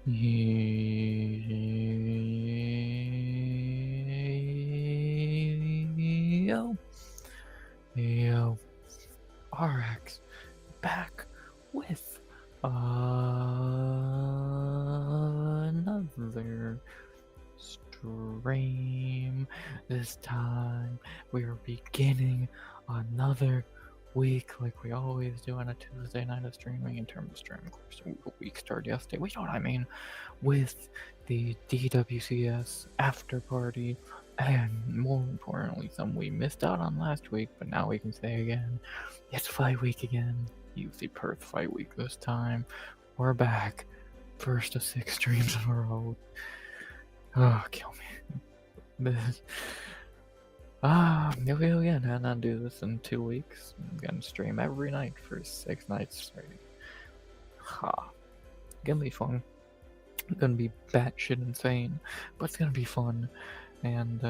Yo, yo, RX back with another stream. This time we are beginning another week like we always do on a Tuesday night of streaming. In terms of streaming, of course, the week started yesterday. We know what I mean, with the DWCS Afterparty, and more importantly, some we missed out on last week, but now we can say again, it's fight week again. UFC Perth fight week this time. We're back. First of 6 streams in a row. Oh, kill me. This. Yeah, not do this in 2 weeks. I'm gonna stream every night for 6 nights straight. Ha. Gonna be fun. Gonna be batshit insane, but it's gonna be fun. And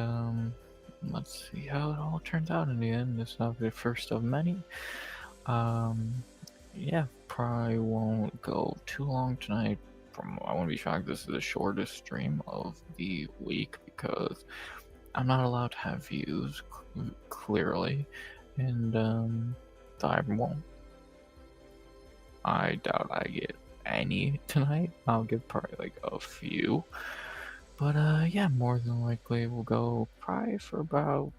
let's see how it all turns out in the end. This is not the first of many. Yeah, probably won't go too long tonight. I won't be shocked this is the shortest stream of the week because I'm not allowed to have views, clearly, and I doubt I get any tonight. I'll give probably like a few, but yeah, more than likely we'll go probably for about,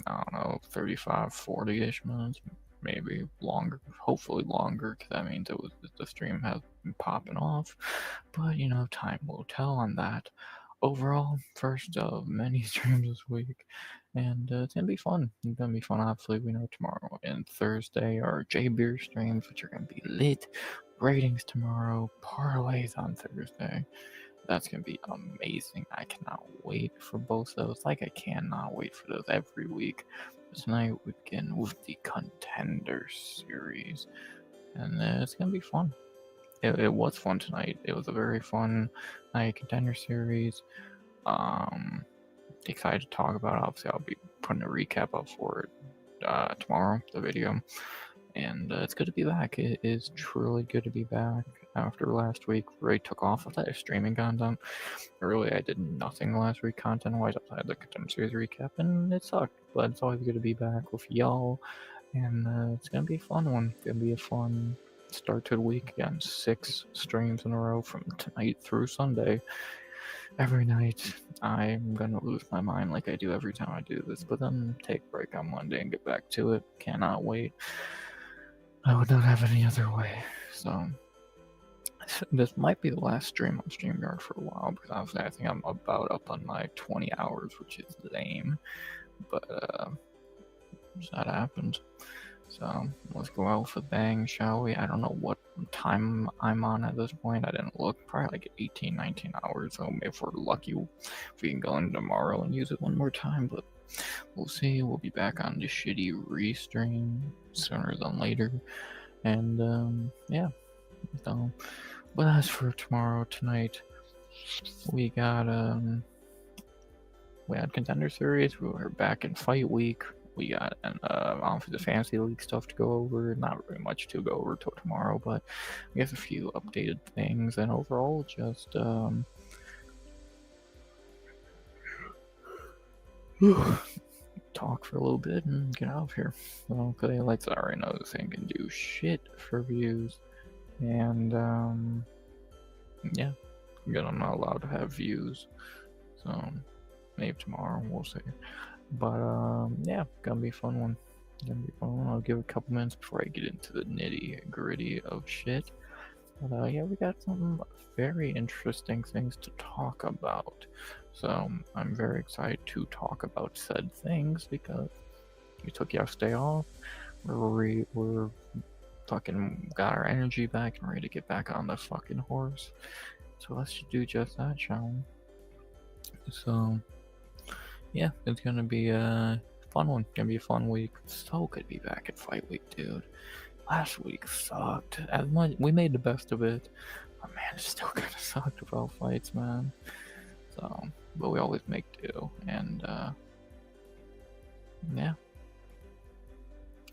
I don't know, 35, 40-ish minutes, maybe longer, hopefully longer, because that means the stream has been popping off, but you know, time will tell on that. Overall, first of many streams this week, and it's gonna be fun. It's gonna be fun. Obviously, we know tomorrow and Thursday are J Beer streams, which are gonna be lit. Ratings tomorrow, parlays on Thursday. That's gonna be amazing. I cannot wait for both of those. Like I cannot wait for those every week. Tonight we begin with the Contender Series, and it's gonna be fun. It was fun tonight. It was a very fun night. Contender Series. Excited to talk about it. Obviously, I'll be putting a recap up for it tomorrow, the video. And it's good to be back. It is truly good to be back after last week. Really took off with that streaming content. Really, I did nothing last week content-wise outside the Contender Series recap, and it sucked. But it's always good to be back with y'all, and it's gonna be a fun one. It's gonna be a fun start to the week. Again, 6 streams in a row from tonight through Sunday. Every night, I'm gonna lose my mind like I do every time I do this, but then take a break on Monday and get back to it. Cannot wait. I would not have any other way. So this might be the last stream on StreamYard for a while, because obviously I think I'm about up on my 20 hours, which is lame. But that happened. So let's go out with a bang, shall we? I don't know what time I'm on at this point. I didn't look. Probably like 18, 19 hours. So if we're lucky, we can go in tomorrow and use it one more time. But we'll see. We'll be back on the shitty restream sooner than later. And yeah. So, but as for tomorrow, tonight, we got we had Contender Series. We were back in Fight Week. We got obviously the Fantasy League stuff to go over. Not really much to go over till tomorrow, but I guess a few updated things, and overall just talk for a little bit and get out of here. Okay, like I already know this thing can do shit for views, and yeah, again, I'm not allowed to have views, so maybe tomorrow we'll see. But yeah, gonna be a fun one. I'll give it a couple minutes before I get into the nitty gritty of shit. But yeah, we got some very interesting things to talk about. So I'm very excited to talk about said things because we took yesterday off. We're fucking got our energy back and ready to get back on the fucking horse. So let's do just that, shall we? So yeah, it's gonna be a fun one. Gonna be a fun week. So good to be back at Fight Week, dude. Last week sucked. As much we made the best of it, but man, it still kind of sucked about fights, man. So, but we always make do, and yeah,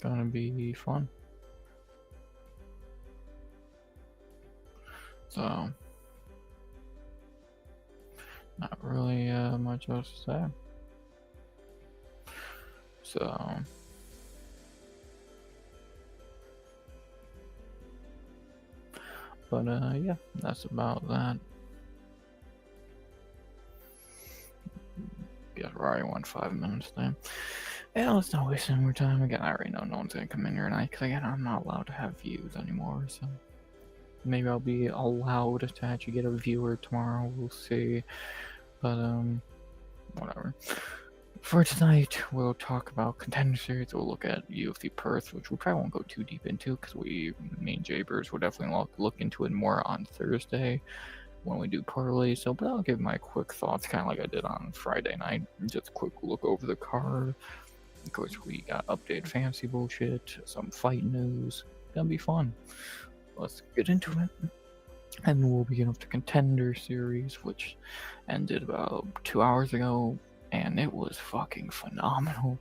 gonna be fun. So, not really much else to say. So, but yeah, that's about that. Guess we're already 5 minutes then. Yeah, let's not waste any more time. Again, I already know no one's gonna come in here tonight because again, I'm not allowed to have views anymore. So maybe I'll be allowed to actually get a viewer tomorrow. We'll see. But whatever. For tonight, we'll talk about Contender Series. We'll look at UFC Perth, which we probably won't go too deep into because me and Jabers will definitely look into it more on Thursday when we do parlay. So, but I'll give my quick thoughts, kind of like I did on Friday night. Just a quick look over the card. Of course, we got updated fantasy bullshit, some fight news. Gonna be fun. Let's get into it. And we'll begin with the Contender Series, which ended about 2 hours ago, and it was fucking phenomenal.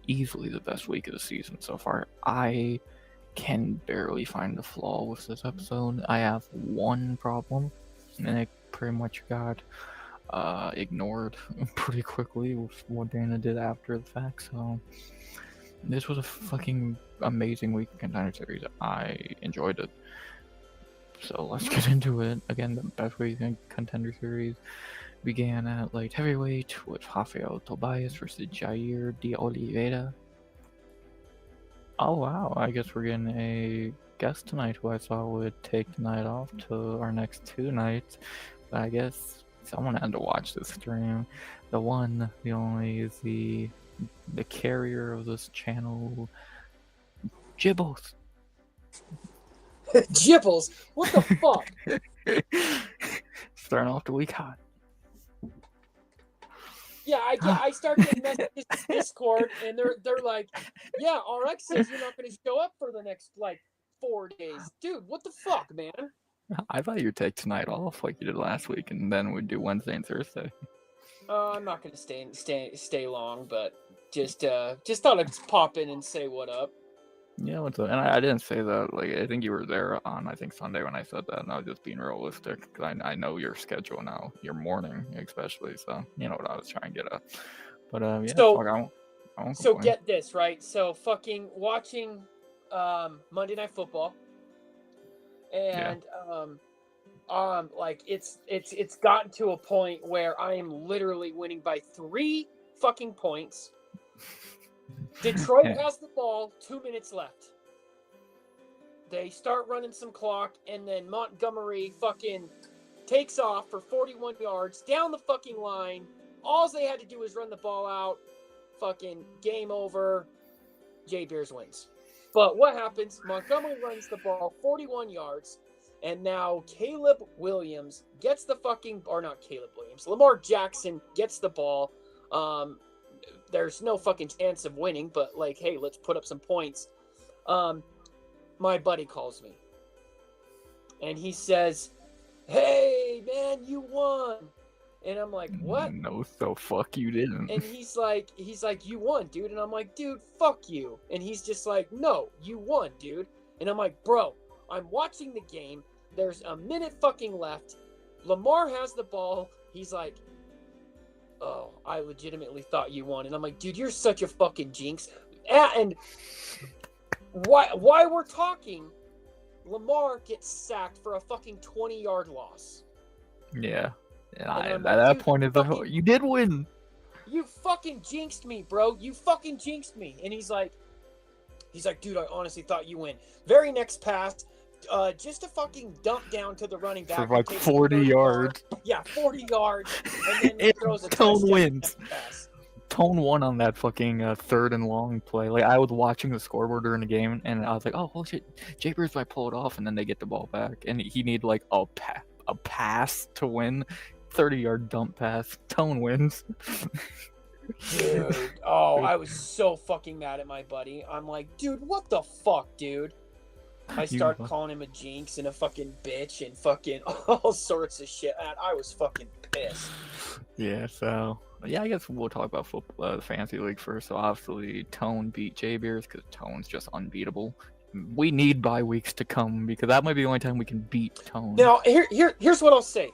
Easily the best week of the season so far. I can barely find a flaw with this episode. I have one problem, and it pretty much got ignored pretty quickly with what Dana did after the fact. So this was a fucking amazing week of Contender Series. I enjoyed it. So let's get into it. Again, the best week in Contender Series began at light heavyweight with Rafael Tobias versus Jair de Oliveira. Oh wow, I guess we're getting a guest tonight who I saw would take the night off to our next 2 nights. But I guess someone had to watch this stream. The one, the only, is the carrier of this channel, Jibbles. Jibbles? What the fuck? Starting off the week hot. Yeah, I start getting messages in Discord, and they're like, "Yeah, RX says you're not going to show up for the next 4 days, dude. What the fuck, man?" I thought you'd take tonight off like you did last week, and then we'd do Wednesday and Thursday. I'm not going to stay long, but just thought I'd pop in and say what up. Yeah, what's up? And I didn't say that. Like, I think you were there on, I think, Sunday when I said that, and I was just being realistic because I know your schedule now, your morning especially. So you know what I was trying to get at. But yeah. So, fuck, I won't so complain. get this right. So fucking watching Monday Night Football, and like it's gotten to a point where I am literally winning by 3 fucking points. Detroit has the ball, 2 minutes left. They start running some clock, and then Montgomery fucking takes off for 41 yards down the fucking line. All they had to do was run the ball out. Fucking game over. Jay Beers wins. But what happens? Montgomery runs the ball 41 yards, and now Caleb Williams gets the fucking, or not Caleb Williams, Lamar Jackson gets the ball. There's no fucking chance of winning, but hey, let's put up some points. My buddy calls me, and he says, "Hey, man, you won." And I'm like, "What?" No, so fuck you didn't. And he's like, "You won, dude." And I'm like, "Dude, fuck you." And he's just like, "No, you won, dude." And I'm like, "Bro, I'm watching the game. There's a minute fucking left. Lamar has the ball." He's like, "Oh, I legitimately thought you won." And I'm like, "Dude, you're such a fucking jinx." And why we're talking, Lamar gets sacked for a fucking 20-yard loss. Yeah. And I'm at that point, you did win. You fucking jinxed me, bro. You fucking jinxed me. And he's like, "Dude, I honestly thought you win." Very next pass, just a fucking dump down to the running back. For 40 yards. Yeah, 40 yards. And then he throws a Tone touchdown wins. pass. Tone won on that fucking 3rd and long play. Like, I was watching the scoreboard during the game, and I was like, "Oh, shit, Japers might pull it off," and then they get the ball back, and he needed a pass to win. 30-yard dump pass. Tone wins. Dude, I was so fucking mad at my buddy. I'm like, "Dude, what the fuck, dude?" I started calling him a jinx and a fucking bitch and fucking all sorts of shit. And I was fucking pissed. Yeah, so yeah, I guess we'll talk about football, the fantasy league first. So obviously, Tone beat J Beers because Tone's just unbeatable. We need bye weeks to come because that might be the only time we can beat Tone. Now, here's what I'll say.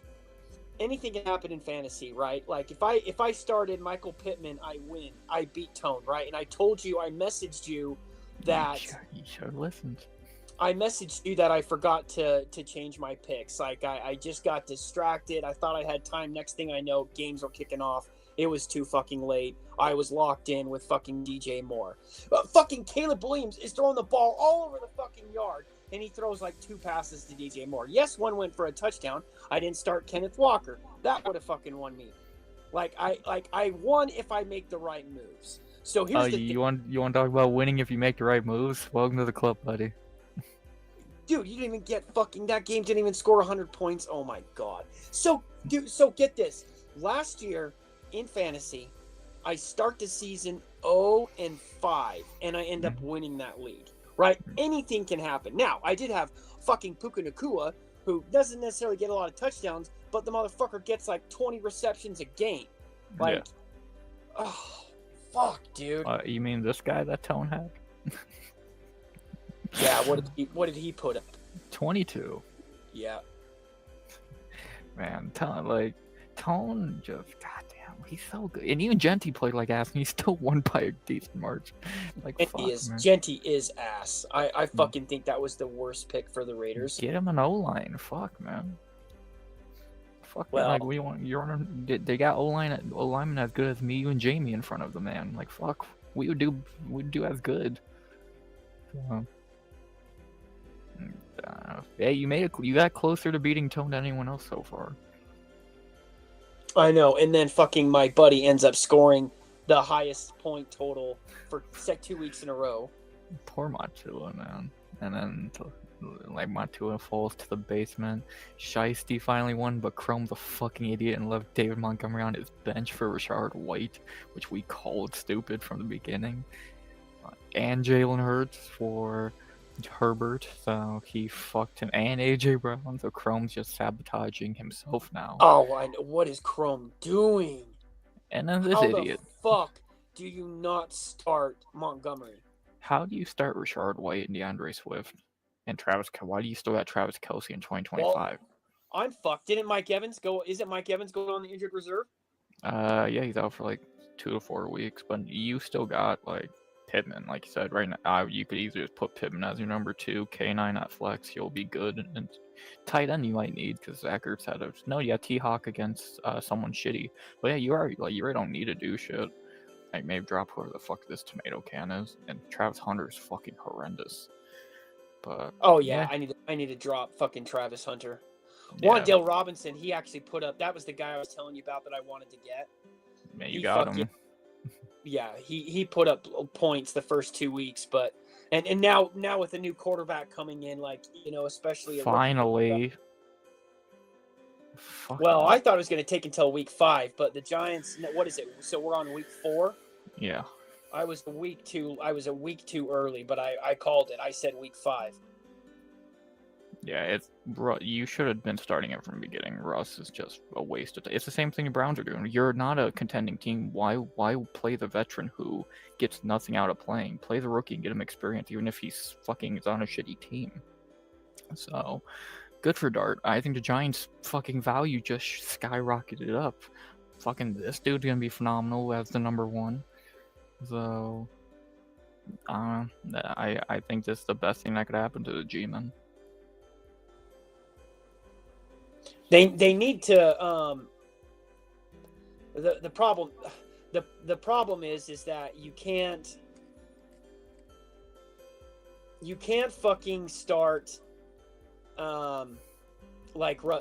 anything can happen in fantasy, right? Like if I started Michael Pittman, I win. I beat Tone, right? And I told you, I messaged you that You should have listened. I messaged you that I forgot to change my picks. Like I just got distracted. I thought I had time. Next thing I know, games were kicking off. It was too fucking late. I was locked in with fucking DJ Moore. Fucking Caleb Williams is throwing the ball all over the fucking yard, and he throws like 2 passes to DJ Moore. Yes, one went for a touchdown. I didn't start Kenneth Walker. That would have fucking won me. I won if I make the right moves. So here's the thing. You want to talk about winning if you make the right moves? Welcome to the club, buddy. Dude, you didn't even get fucking, that game didn't even score 100 points. Oh my God. So get this. Last year in fantasy, I start the season 0-5, and I end up winning that league, right? Anything can happen. Now, I did have fucking Puka Nacua, who doesn't necessarily get a lot of touchdowns, but the motherfucker gets like 20 receptions a game. Like, oh, fuck, dude. You mean this guy that Tone had? Yeah, what did he put up? 22. Yeah. Man, Tone just, goddamn, he's so good. And even Genty played like ass, and he still won by a decent margin. Like, Genty is ass. I fucking think that was the worst pick for the Raiders. Get him an O-line. Fuck, man. Fuck, well, like, they got O-lineman as good as me, you, and Jamie in front of the man. Like, fuck, we'd do as good. Yeah, you got closer to beating Tone than anyone else so far. I know, and then fucking my buddy ends up scoring the highest point total for 2 weeks in a row. Poor Matua, man. And then Matua falls to the basement. Shiesty finally won, but Chrome's a fucking idiot and left David Montgomery on his bench for Rashard White, which we called stupid from the beginning. And Jalen Hurts for Herbert, so he fucked him, and AJ Brown, so Chrome's just sabotaging himself now. Oh, I know. What is Chrome doing? And then this idiot. How the fuck do you not start Montgomery? How do you start Rashard White and DeAndre Swift and Travis? Why do you still got Travis Kelce in 2025? Well, I'm fucked. Didn't Mike Evans go? Isn't Mike Evans going on the injured reserve? Yeah, he's out for like 2 to 4 weeks, but you still got like Pittman, like you said, right now. You could easily just put Pittman as your number 2, K9 at flex. He'll be good. And tight end you might need because Zach Ertz had you got T-Hawk against someone shitty. But yeah, you really don't need to do shit. Like maybe drop whoever the fuck this tomato can is. And Travis Hunter is fucking horrendous. But oh yeah, I need to drop fucking Travis Hunter. Yeah. Wan'Dale Robinson, he actually put up. That was the guy I was telling you about that I wanted to get. Man, you got him. Yeah, he put up points the first 2 weeks, but and now with a new quarterback coming in, like, you know, especially finally. Well, I thought it was going to take until week 5, but the Giants. What is it? So we're on week 4. Yeah. I was a week too early, but I called it. I said week 5. Yeah, you should have been starting it from the beginning. Russ is just a waste of time. It's the same thing the Browns are doing. You're not a contending team. Why play the veteran who gets nothing out of playing? Play the rookie and get him experience, even if he's fucking on a shitty team. So, good for Dart. I think the Giants' fucking value just skyrocketed up. Fucking this dude's gonna be phenomenal as the number 1. So, I think this is the best thing that could happen to the G-men. They need to the problem is that you can't fucking start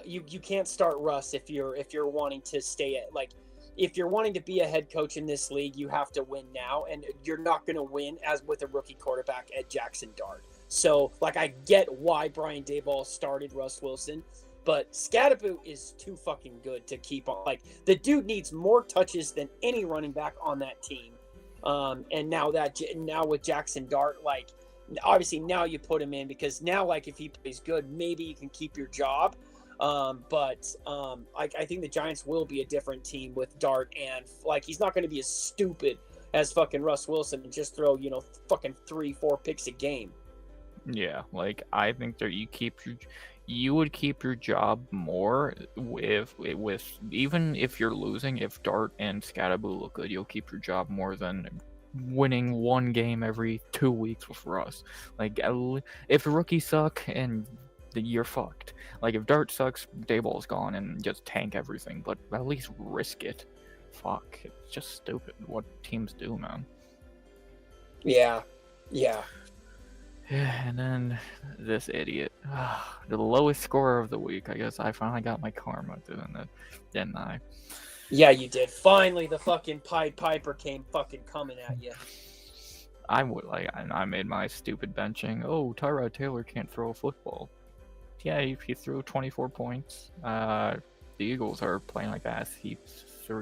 you can't start Russ if you're wanting to stay at, like, if you're wanting to be a head coach in this league, you have to win now, and you're not going to win as with a rookie quarterback at Jackson Dart. So, like, I get why Brian Daboll started Russ Wilson, but Scatterboot is too fucking good to keep on. Like, the dude needs more touches than any running back on that team. And now with Jackson Dart, like, obviously now you put him in because now, like, if he plays good, maybe you can keep your job. But I think the Giants will be a different team with Dart, and like, he's not going to be as stupid as fucking Russ Wilson and just throw, you know, fucking 3-4 picks a game. Yeah, like, I think that you would keep your job more with even if you're losing. If Dart and Scatterboo look good, you'll keep your job more than winning one game every 2 weeks with Russ. Like, if the rookies suck and you're fucked. Like, if Dart sucks, Dayball's gone and just tank everything. But at least risk it. Fuck, it's just stupid what teams do, man. Yeah. And then this idiot, the lowest scorer of the week. I guess I finally got my karma doing it, didn't I? Yeah, you did. Finally, the fucking Pied Piper came fucking coming at you. I made my stupid benching. Oh, Tyrod Taylor can't throw a football. Yeah, he threw 24 points. The Eagles are playing like ass. He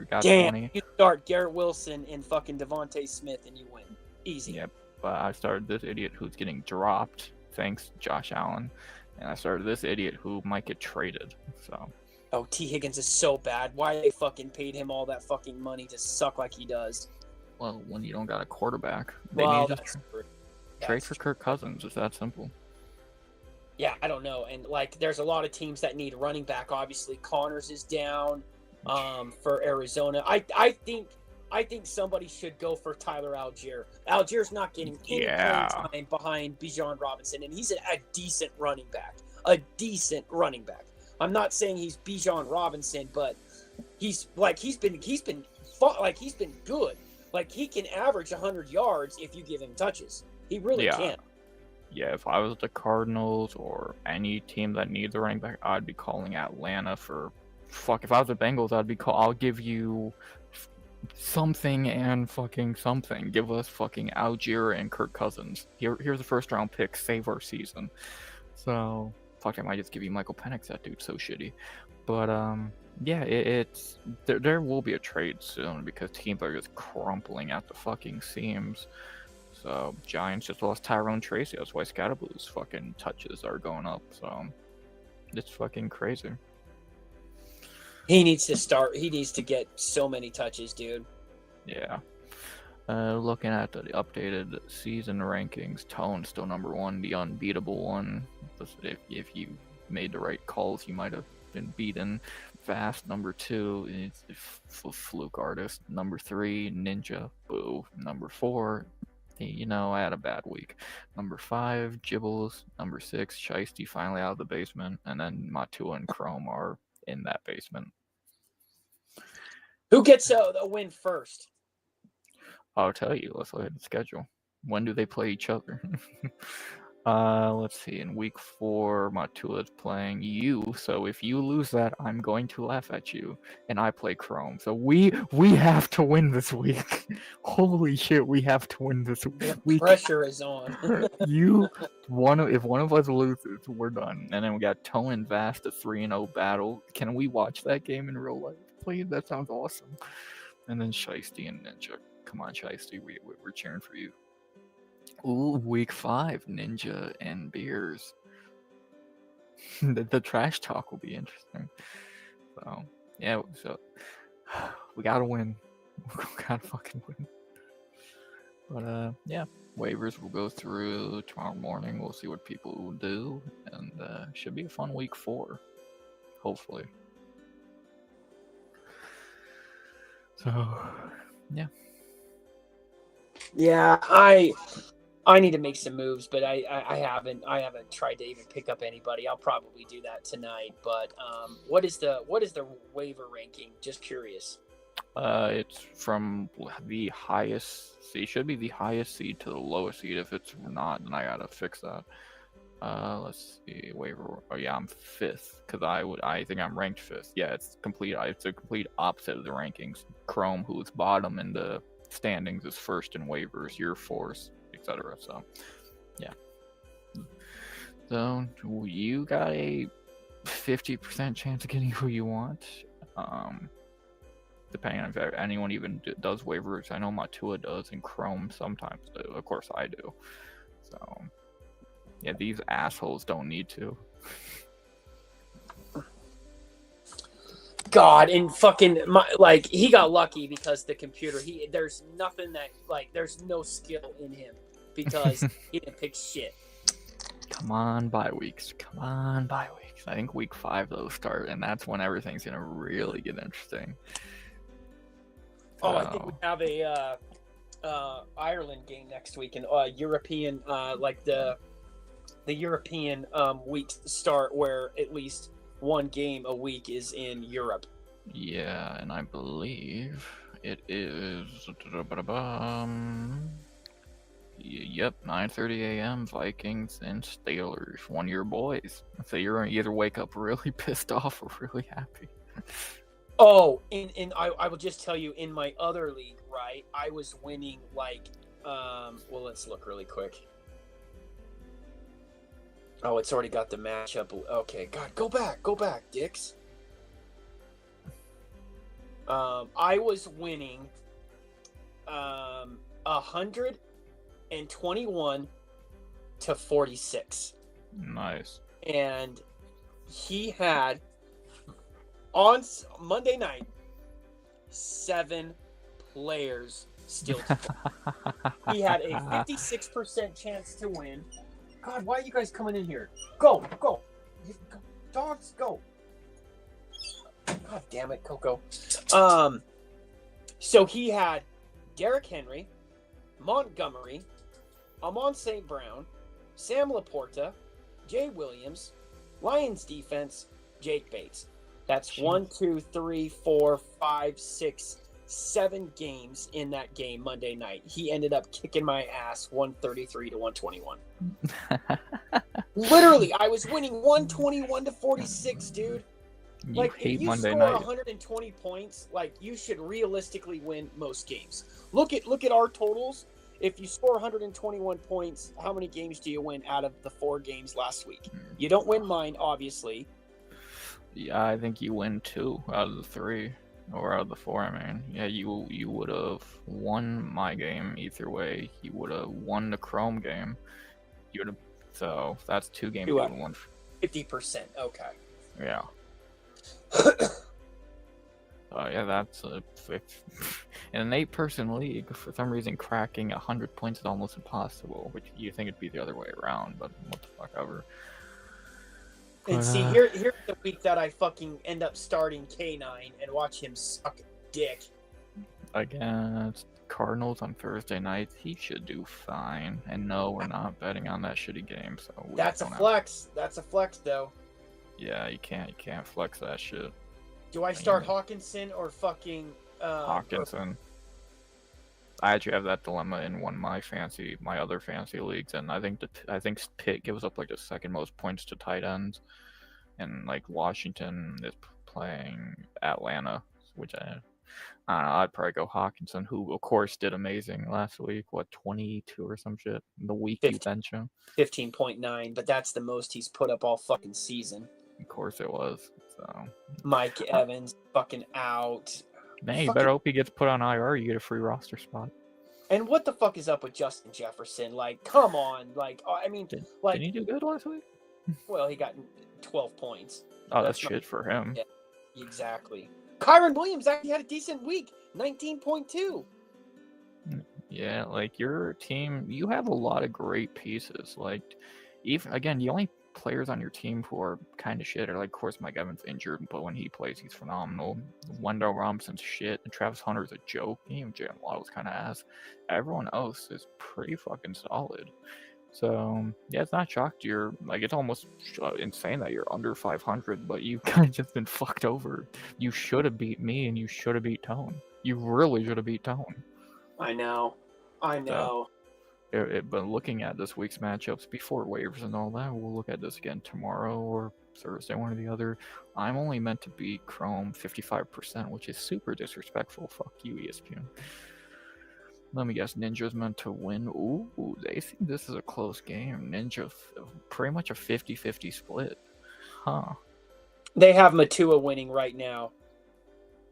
got 20. You start Garrett Wilson and fucking Devontae Smith and you win. Easy. Yep. But I started this idiot who's getting dropped, thanks Josh Allen, and I started this idiot who might get traded. So. Oh, T. Higgins is so bad. Why they fucking paid him all that fucking money to suck like he does? Well, when you don't got a quarterback, they need to trade for Kirk Cousins. It's that simple. Yeah, I don't know. And like, there's a lot of teams that need a running back. Obviously, Connors is down for Arizona. I think somebody should go for Tyler Algier. Algier's not getting any playing time behind Bijan Robinson, and he's a decent running back. I'm not saying he's Bijan Robinson, but he's been good. Like, he can average 100 yards if you give him touches. He really can. Yeah, if I was the Cardinals or any team that needs a running back, I'd be calling Atlanta for. Fuck, if I was the Bengals, I'll give you something and fucking something. Give us fucking Algier and Kirk Cousins. Here's a first round pick. Save our season. So, fuck, I might just give you Michael Penix. That dude's so shitty. But, yeah, there will be a trade soon because teams are just crumpling at the fucking seams. So, Giants just lost Tyrone Tracy. That's why Scatterboo's fucking touches are going up. So, it's fucking crazy. He needs to get so many touches, dude. Yeah. Looking at the updated season rankings, Tone's still number one, the unbeatable one. If you made the right calls, you might have been beaten. Fast, number 2, is Fluke Artist. Number 3, Ninja. Boo. Number 4, I had a bad week. Number 5, Gibbles. Number 6, Shiesty, finally out of the basement. And then Matua and Chrome are in that basement. Who gets a win first? I'll tell you. Let's look at the schedule. When do they play each other? Let's see. In week 4, Matua is playing you. So if you lose that, I'm going to laugh at you. And I play Chrome. So we have to win this week. Holy shit, we have to win this week. Pressure is on. If one of us loses, we're done. And then we got Tone and Vast, a 3-0 battle. Can we watch that game in real life, please? That sounds awesome. And then Shiesty and Ninja. Come on, Shiesty, we're cheering for you. Ooh, week 5, Ninja and Beers. the trash talk will be interesting. So, yeah, we gotta win. We gotta fucking win. But, yeah, waivers will go through tomorrow morning. We'll see what people will do. And, should be a fun week 4. Hopefully. So, yeah. Yeah, I need to make some moves, but I haven't tried to even pick up anybody. I'll probably do that tonight. But what is the waiver ranking? Just curious. It's from the highest seed. Should be the highest seed to the lowest seed. If it's not, then I gotta fix that. Let's see, waiver. Oh yeah, I'm 5th because I think I'm ranked 5th. Yeah, it's a complete opposite of the rankings. Chrome, who's bottom in the standings, is 1st in waivers. You're 4th, etc. So, yeah. So you got a 50% chance of getting who you want. Depending on if anyone even does waivers. I know Matua does, and Chrome sometimes do. Of course, I do. So, yeah, these assholes don't need to. God, and fucking he got lucky because the computer. There's nothing that there's no skill in him because he didn't pick shit. Come on, bye weeks. I think week 5 those start, and that's when everything's gonna really get interesting. Oh, I think we have a Ireland game next week, and European, like the European weeks start where at least one game a week is in Europe. Yeah, and I believe it is. Yep, 9:30 a.m. Vikings and Steelers. One of your boys. So you're gonna either wake up really pissed off or really happy. Oh, I will just tell you, in my other league, right, I was winning like, well, let's look really quick. Oh, it's already got the matchup. Okay, God, go back, dicks. I was winning 121 to 46. Nice. And he had on Monday night 7 players still to play. He had a 56% chance to win. God, why are you guys coming in here? Go. Dogs, go. God damn it, Coco. So he had Derrick Henry, Montgomery, Amon St. Brown, Sam Laporta, Jay Williams, Lions defense, Jake Bates. That's 1, 2, 3, 4, 5, 6, 7 games in that game Monday night. He ended up kicking my ass 133 to 121. Literally, I was winning 121 to 46, dude. Like, if you Monday score night. 120 points, like, you should realistically win most games. Look at our totals. If you score 121 points, how many games do you win out of the 4 games last week? You don't win mine, obviously. Yeah, I think you win 2 out of the 3, or out of the 4. I mean, yeah, you would have won my game either way. You would have won the Chrome game. You would have. So that's 2 games you would have won. 50%. Okay. Yeah. Yeah, that's in an 8-person league. For some reason, cracking 100 points is almost impossible. Which you think it'd be the other way around, but what the fuck ever. And see, here's the week that I fucking end up starting K9 and watch him suck dick. Against Cardinals on Thursday night, he should do fine. And no, we're not betting on that shitty game. So that's a flex. That's a flex, though. Yeah, you can't flex that shit. Do I start Hawkinson or fucking Hawkinson? I actually have that dilemma in one of my other fantasy leagues, and I think Pitt gives up like the 2nd most points to tight ends, and like Washington is playing Atlanta, which I don't know. I'd probably go Hawkinson, who of course did amazing last week. What, 22 or some shit? The week you bench him, 15.9, but that's the most he's put up all fucking season. Of course it was. So Mike Evans fucking out. Man, you better hope he gets put on IR. You get a free roster spot. And what the fuck is up with Justin Jefferson? Like, come on. Like, I mean, did like, he do good last week? Well, he got 12 points. Oh, that's shit for him. Yeah, exactly. Kyron Williams actually had a decent week, 19.2. Yeah, like your team, you have a lot of great pieces. Like, even again, the only players on your team who are kind of shit are like, of course, Mike Evans injured, but when he plays, he's phenomenal. Wendell Robinson's shit, and Travis Hunter's a joke. Even Jalen Waddle's kind of ass. Everyone else is pretty fucking solid. So yeah, it's not shocked you're like, it's almost insane that you're under 500, but you've kind of just been fucked over. You should have beat me, and you should have beat Tone. You really should have beat Tone. I know. But looking at this week's matchups before waivers and all that, we'll look at this again tomorrow or Thursday, one or the other. I'm only meant to beat Chrome 55%, which is super disrespectful. Fuck you, ESPN. Let me guess, Ninja's meant to win. Ooh, they think this is a close game. Ninja, pretty much a 50-50 split. Huh. They have Matua winning right now.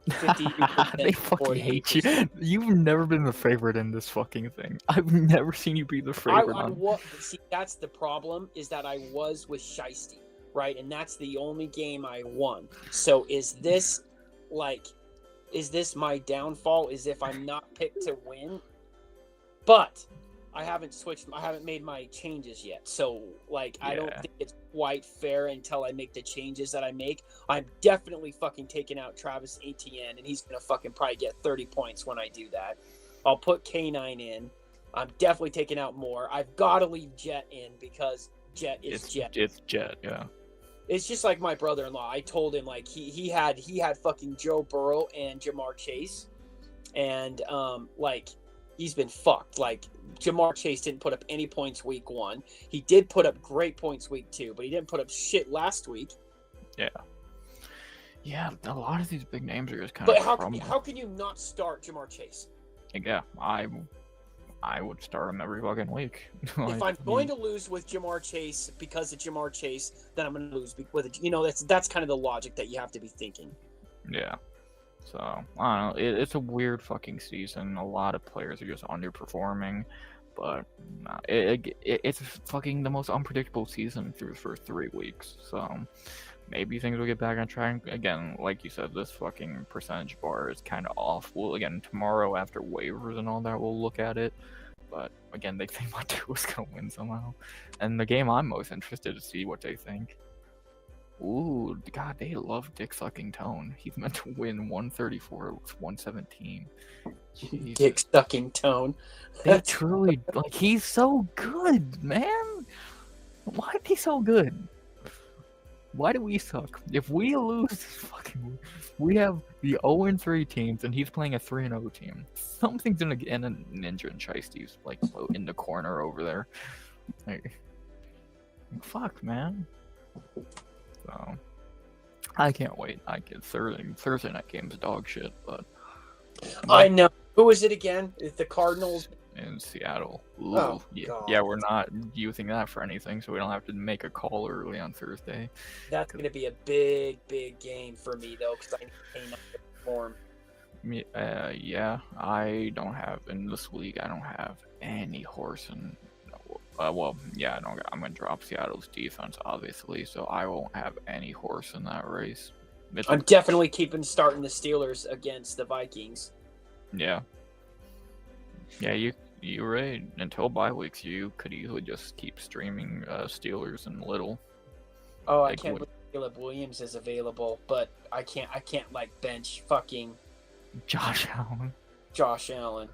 50%, they fucking hate you. You've never been the favorite in this fucking thing. I've never seen you be the favorite. See, that's the problem, is that I was with Shiesty, right? And that's the only game I won. So is this my downfall? Is if I'm not picked to win? But I haven't made my changes yet. So like I don't Yeah. think it's quite fair until I make the changes that I make. I'm definitely fucking taking out Travis Etienne, and he's gonna fucking probably get 30 points when I do that. I'll put K9 in. I'm definitely taking out more. I've got to leave Jet in because Jet is Jet. It's Jet, yeah. It's just like my brother-in-law. I told him like he had fucking Joe Burrow and Jamar Chase, and like he's been fucked. Like Jamar Chase didn't put up any points week 1. He did put up great points week 2, but he didn't put up shit last week. Yeah. Yeah, a lot of these big names are just kind But of how can you not start Jamar Chase? Yeah, I would start him every fucking week. Like, If I'm going to lose with Jamar Chase because of Jamar Chase, then I'm going to lose with it. You know, that's kind of the logic that you have to be thinking. Yeah. So, I don't know. It's a weird fucking season. A lot of players are just underperforming. But it's fucking the most unpredictable season through the first 3 weeks. So, maybe things will get back on track. Again, like you said, this fucking percentage bar is kind of off. Well, again, tomorrow after waivers and all that, we'll look at it. But, again, they think Matua's going to win somehow. And the game I'm most interested to see what they think. Ooh, God, they love Dick Sucking Tone. He's meant to win 134 with 117. Jesus. Dick Sucking Tone. They truly, like, he's so good, man. Why is he so good? Why do we suck? If we lose, fucking, we have the 0-3 teams, and he's playing a 3-0 team. Something's gonna get in a Ninja and Shiesty's like in the corner over there. Like, fuck, man. So, I can't wait. Thursday night game's dog shit, but I know. Who was it again? Is the Cardinals? In Seattle. Ooh, Oh, yeah, God. yeah, we're not using that for anything, so we don't have to make a call early on Thursday. That's going to be a big, big game for me, though, because I need to perform. Yeah, I don't have, in this league, I don't have any horse in, well, yeah, I'm going to drop Seattle's defense, obviously, so I won't have any horse in that race. I'm definitely starting the Steelers against the Vikings. Yeah. Yeah, you're right. Until bye weeks, you could easily just keep streaming Steelers and Little. Oh, I can't believe Caleb Williams is available, but I can't like bench fucking Josh Allen. Josh Allen.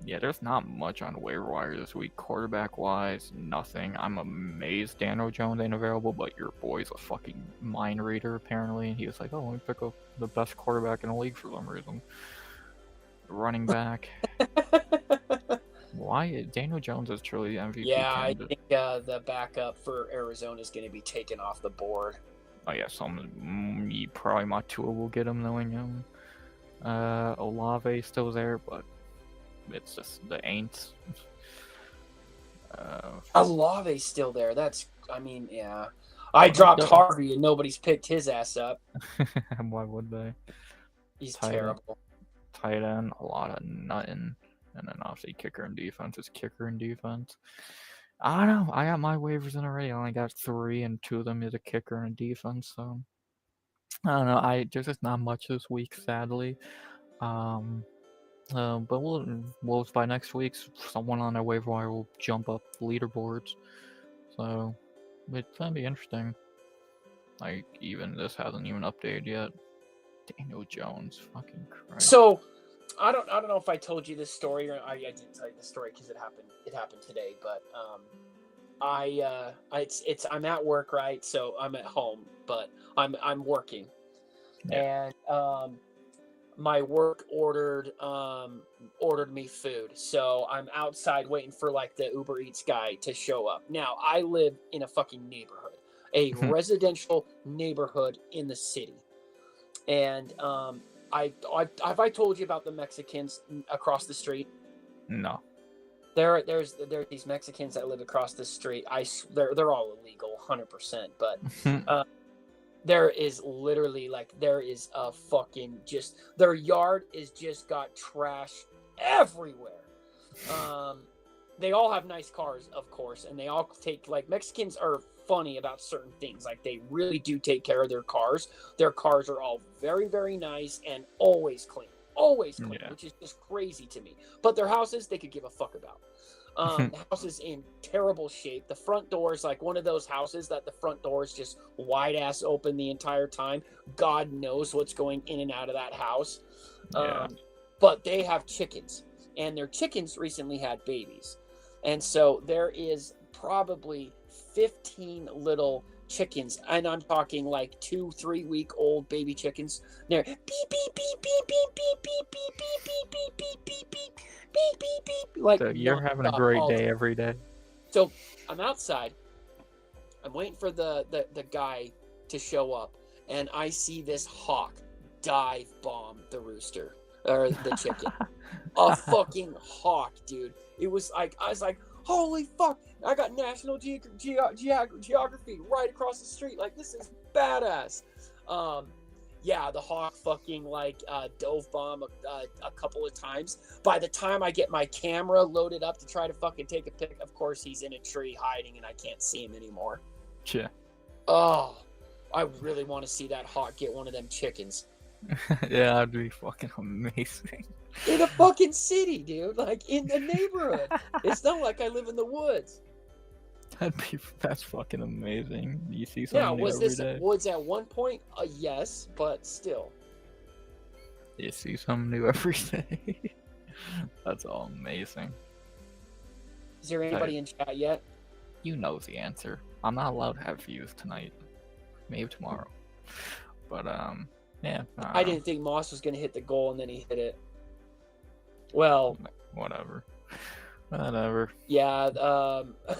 Yeah, there's not much on waiver wire this week. Quarterback-wise, nothing. I'm amazed Daniel Jones ain't available, but your boy's a fucking mind reader, apparently. He was like, oh, let me pick up the best quarterback in the league for some reason. Running back. Why? Daniel Jones is truly the MVP. Yeah, candidate. I think the backup for Arizona is going to be taken off the board. Oh, yeah, probably Matua will get him, knowing him. Olave still there, but it's just the Aints. Olave's still there. Yeah. I dropped Harvey and nobody's picked his ass up. Why would they? He's terrible. Tight end, a lot of nutting, and then obviously kicker and defense is kicker and defense. I don't know. I got my waivers in already. I only got 3, and 2 of them is a kicker and defense. So I don't know. There's just not much this week, sadly. But we'll by next week, someone on our waiver wire will jump up leaderboards. So it's gonna be interesting. Like, even this hasn't even updated yet. Daniel Jones, fucking Christ. So I don't know if I told you this story, or I didn't tell you this story because it happened today. But I'm at work, right? So I'm at home, but I'm working, Yeah. and my work ordered me food. So I'm outside waiting for like the Uber Eats guy to show up. Now I live in a fucking neighborhood, a residential neighborhood in the city. And have I told you about the Mexicans across the street? No. There are these Mexicans that live across the street. They're all illegal, 100%. But there is literally there is a fucking their yard is just got trash everywhere. They all have nice cars, of course, and they all take Mexicans are funny about certain things. Like, they really do take care of their cars. Their cars are all very, very nice and always clean, Yeah. which is just crazy to me. But their houses, they could give a fuck about. The house is in terrible shape. The front door is like one of those houses that the front door is just wide ass open the entire time. God knows what's going in and out of that house. Yeah. But they have chickens, and their chickens recently had babies. And so there is probably 15 little chickens, and I'm talking like 2-3 week old baby chickens. They're beep beep beep beep beep beep beep beep beep beep beep beep beep beep beep beep beep. Like, So you're having a great day every day. So I'm outside. I'm waiting for the guy to show up, and I see this hawk dive bomb the rooster or the chicken. A fucking hawk, dude. It was like, I was like, holy fuck! I got National Geography right across the street. Like, this is badass. Yeah, the hawk fucking like dove bomb a couple of times. By the time I get my camera loaded up to try to fucking take a pic, of course he's in a tree hiding and I can't see him anymore. Yeah. Oh, I really want to see that hawk get one of them chickens. Yeah, that'd be fucking amazing. In a fucking city, dude. Like, in the neighborhood. It's not like I live in the woods. That's fucking amazing. You see Yeah, something was new this every day. woods at one point? Yes, but still. You see something new every day. That's all amazing. Is there anybody in chat yet? You know the answer. I'm not allowed to have views tonight. Maybe tomorrow. But yeah. I didn't think Moss was gonna hit the goal, and then he hit it. Well, whatever. Whatever. Yeah,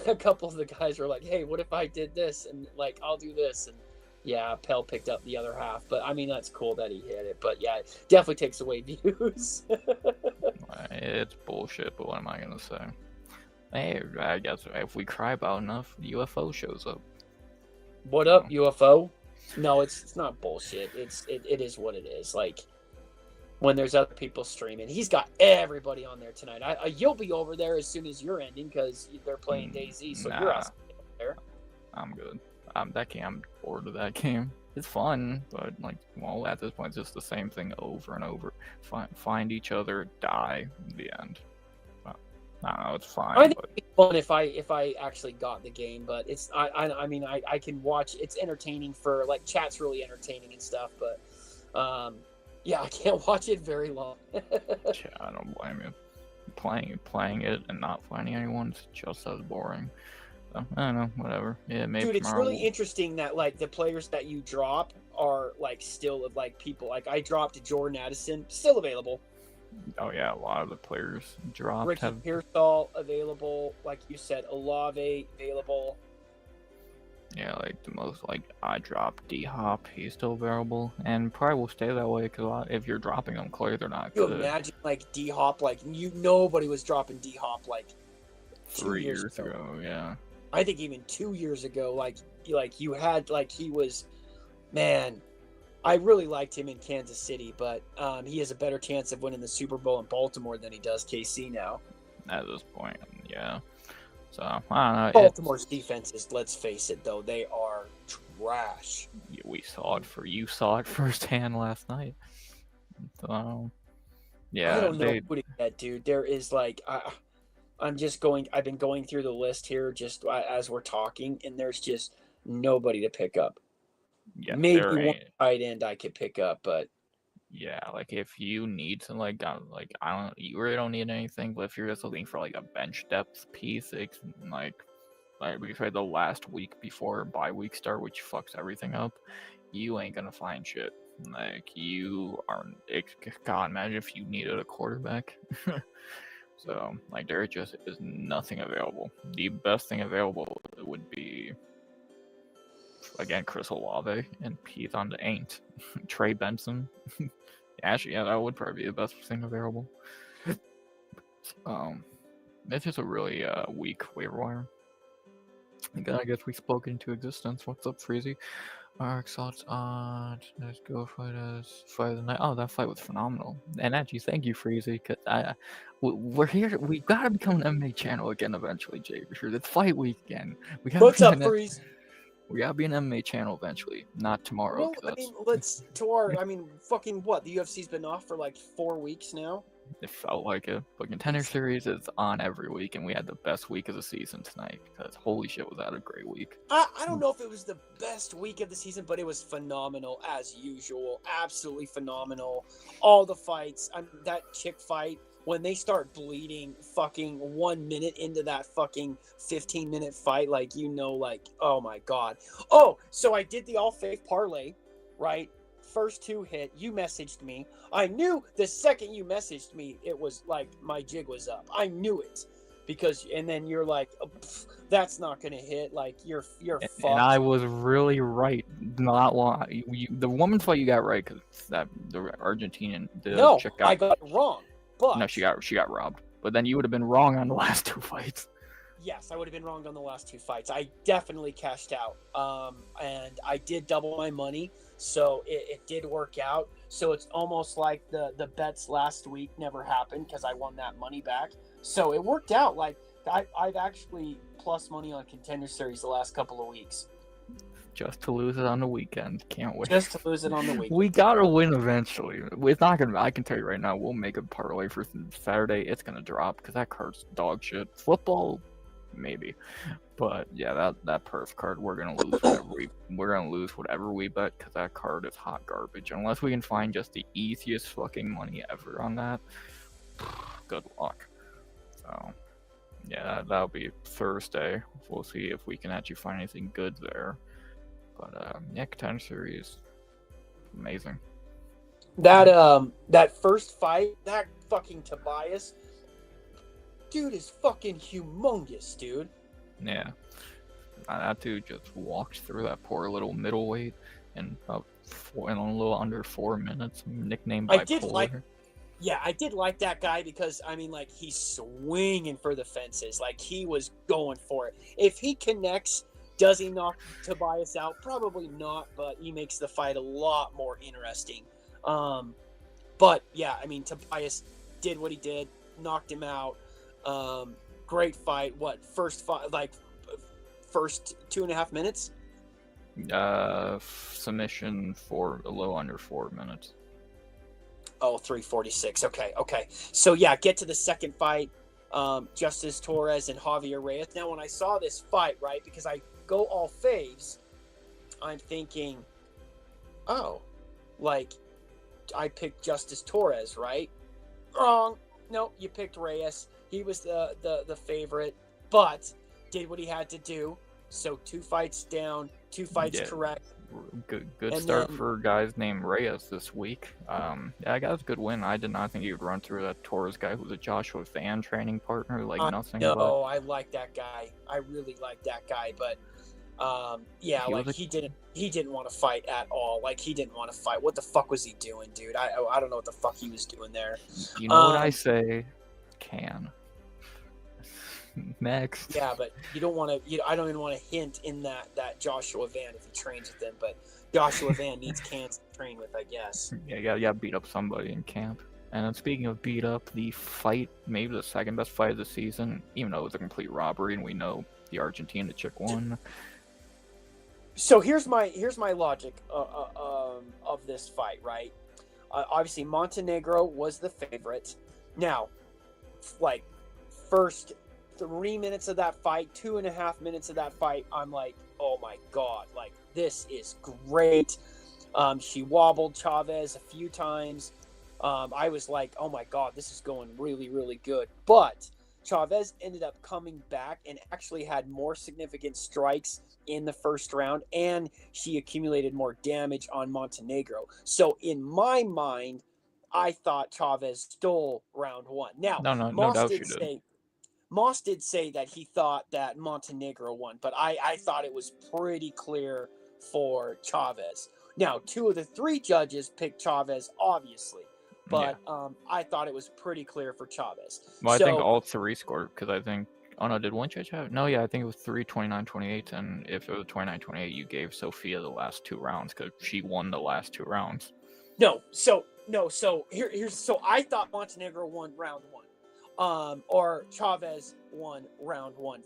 a couple of the guys were like, "Hey, what if I did this?" And like, "I'll do this." And yeah, Pell picked up the other half. But I mean, that's cool that he hit it. But yeah, it definitely takes away views. It's bullshit. But what am I gonna say? Hey, I guess if we cry about enough, the UFO shows up. What up, UFO? No, it's not bullshit. It is what it is. Like, when there's other people streaming, he's got everybody on there tonight. You'll be over there as soon as you're ending because they're playing DayZ, so you're asking to be there. I'm good. That game, I'm bored of that game. It's fun, but like, well, at this point, it's just the same thing over and over. Find each other, die. The end. I don't know, it's fine. I think it'd be fun if I actually got the game, but it's I mean I can watch. It's entertaining for like chat's really entertaining and stuff, but yeah, I can't watch it very long. Yeah, I don't blame you. Playing it and not finding anyone is just as boring. So, I don't know, whatever. Yeah, maybe. Dude, it's really interesting that like the players that you drop are like still like people. Like I dropped Jordan Addison, still available. Oh yeah, a lot of the players dropped. Ricky Pearsall available, like you said. Olave available. Yeah, like the most, like I dropped D-Hop, he's still available, and probably will stay that way because if you're dropping them, clearly they're not Can you good. imagine like D-Hop, like nobody was dropping D-Hop like 3 years ago. Yeah. I think even 2 years ago, like you had like he was, man. I really liked him in Kansas City, but he has a better chance of winning the Super Bowl in Baltimore than he does KC now. At this point, yeah. So, I don't know. Baltimore's defenses, let's face it, though, they are trash. You saw it firsthand last night. So, yeah. I don't know who to get, dude. There is like, I've been going through the list here just as we're talking, and there's just nobody to pick up. Yeah, maybe one tight end I could pick up, but yeah, like if you need to you really don't need anything, but if you're just looking for like a bench depth piece, it's like we said the last week before bye week start, which fucks everything up, you ain't gonna find shit. Like God, imagine if you needed a quarterback. So like there just is nothing available. The best thing available would be, again, Chris Olave, and he's on the ain't. Trey Benson. Actually, yeah, that would probably be the best thing available. It's just a really weak waiver wire. Again, I guess we spoke into existence. What's up, Freezy? Our thoughts on let's go fight of the night. Oh, that fight was phenomenal. And actually, thank you, Freezy, because we're here. We gotta become an MMA channel again eventually, Jay. For sure, it's fight week again. What's up, Freeze? We gotta be an MMA channel eventually, not tomorrow. Well, I mean, fucking what? The UFC's been off for like 4 weeks now. It felt like it. But Contender Series is on every week, and we had the best week of the season tonight because holy shit, was that a great week. I don't know if it was the best week of the season, but it was phenomenal as usual. Absolutely phenomenal. All the fights. That chick fight, when they start bleeding fucking 1 minute into that fucking 15-minute fight, like, like, oh my God. Oh, so I did the all fake parlay, right? First two hit, you messaged me. I knew the second you messaged me, it was like my jig was up. I knew it and then you're like, oh, that's not gonna hit. Like you're fucked. And I was really right. Not long. The woman fight you got right because the Argentinian chick I got it wrong. But no, she got robbed. But then you would have been wrong on the last two fights. Yes, I would have been wrong on the last two fights. I definitely cashed out. And I did double my money. So it did work out. So it's almost like the bets last week never happened because I won that money back. So it worked out. Like I've actually plus money on Contender Series the last couple of weeks. Just to lose it on the weekend. Can't wait. Just to lose it on the weekend. We gotta win eventually. It's not gonna. I can tell you right now. We'll make a parlay for Saturday. It's gonna drop because that card's dog shit. Football, maybe, but yeah, that Perth card we're gonna lose whatever we bet because that card is hot garbage. Unless we can find just the easiest fucking money ever on that, good luck. So yeah, that'll be Thursday. We'll see if we can actually find anything good there. But yeah, Contender Series, amazing. That first fight, that fucking Tobias. Dude is fucking humongous, dude. Yeah. That dude just walked through that poor little middleweight in about in a little under 4 minutes. Nicknamed bipolar. I did like that guy because, I mean, like, he's swinging for the fences. Like, he was going for it. If he connects, does he knock Tobias out? Probably not, but he makes the fight a lot more interesting. But, yeah, I mean, Tobias did what he did, knocked him out. Great fight. First 2.5 minutes? Submission for a little under 4 minutes. Oh, 3:46. Okay. So yeah, get to the second fight. Justice Torres and Javier Reyes. Now, when I saw this fight, right, because I go all faves, I'm thinking, oh, like I picked Justice Torres, right? Wrong. No, you picked Reyes. He was the favorite, but did what he had to do. So 2 fights down, 2 fights correct. Good start for guys named Reyes this week. Yeah, I got a good win. I did not think he would run through that Torres guy who's a Joshua Van training partner. Nothing. No, I like that guy. I really like that guy, but yeah, he didn't want to fight at all. Like, he didn't want to fight. What the fuck was he doing, dude? I don't know what the fuck he was doing there. You know what I say? Can. Next. Yeah, but you don't want to. I don't even want to hint in that Joshua Van if he trains with them. But Joshua Van needs cans to train with, I guess. Yeah, you gotta beat up somebody in camp. And then speaking of beat up, the fight, maybe the second best fight of the season, even though it was a complete robbery, and we know the Argentina chick won. So here's my logic of this fight, right? Obviously, Montenegro was the favorite. Now, like, first 3 minutes of that fight, 2.5 minutes of that fight, I'm like, oh my God, like, this is great. She wobbled Chavez a few times. I was like, oh my God, this is going really, really good. But Chavez ended up coming back and actually had more significant strikes in the first round, and she accumulated more damage on Montenegro. So in my mind, I thought Chavez stole round 1. Now, no doubt she did. Moss did say that he thought that Montenegro won, but I thought it was pretty clear for Chavez. Now, 2 of the 3 judges picked Chavez, obviously, but yeah. I thought it was pretty clear for Chavez. Well, I think all 3 scored, because I think, oh no, did one judge have? No, yeah, I think it was 3 29-28, and if it was 29-28, you gave Sophia the last 2 rounds, because she won the last 2 rounds. So I thought Montenegro won round 1. Or Chavez won round 1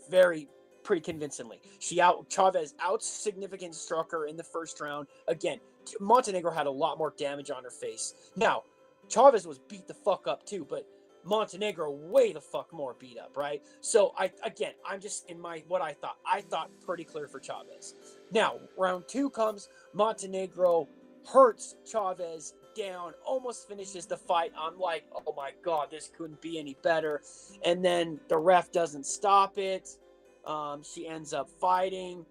pretty convincingly. Chavez significant struck her in the first round. Again, Montenegro had a lot more damage on her face. Now, Chavez was beat the fuck up too, but Montenegro way the fuck more beat up, right? So I'm just in what I thought pretty clear for Chavez. Now round 2 comes, Montenegro hurts Chavez down, almost finishes the fight. I'm like, oh my god, this couldn't be any better. And then the ref doesn't stop it. She ends up fighting.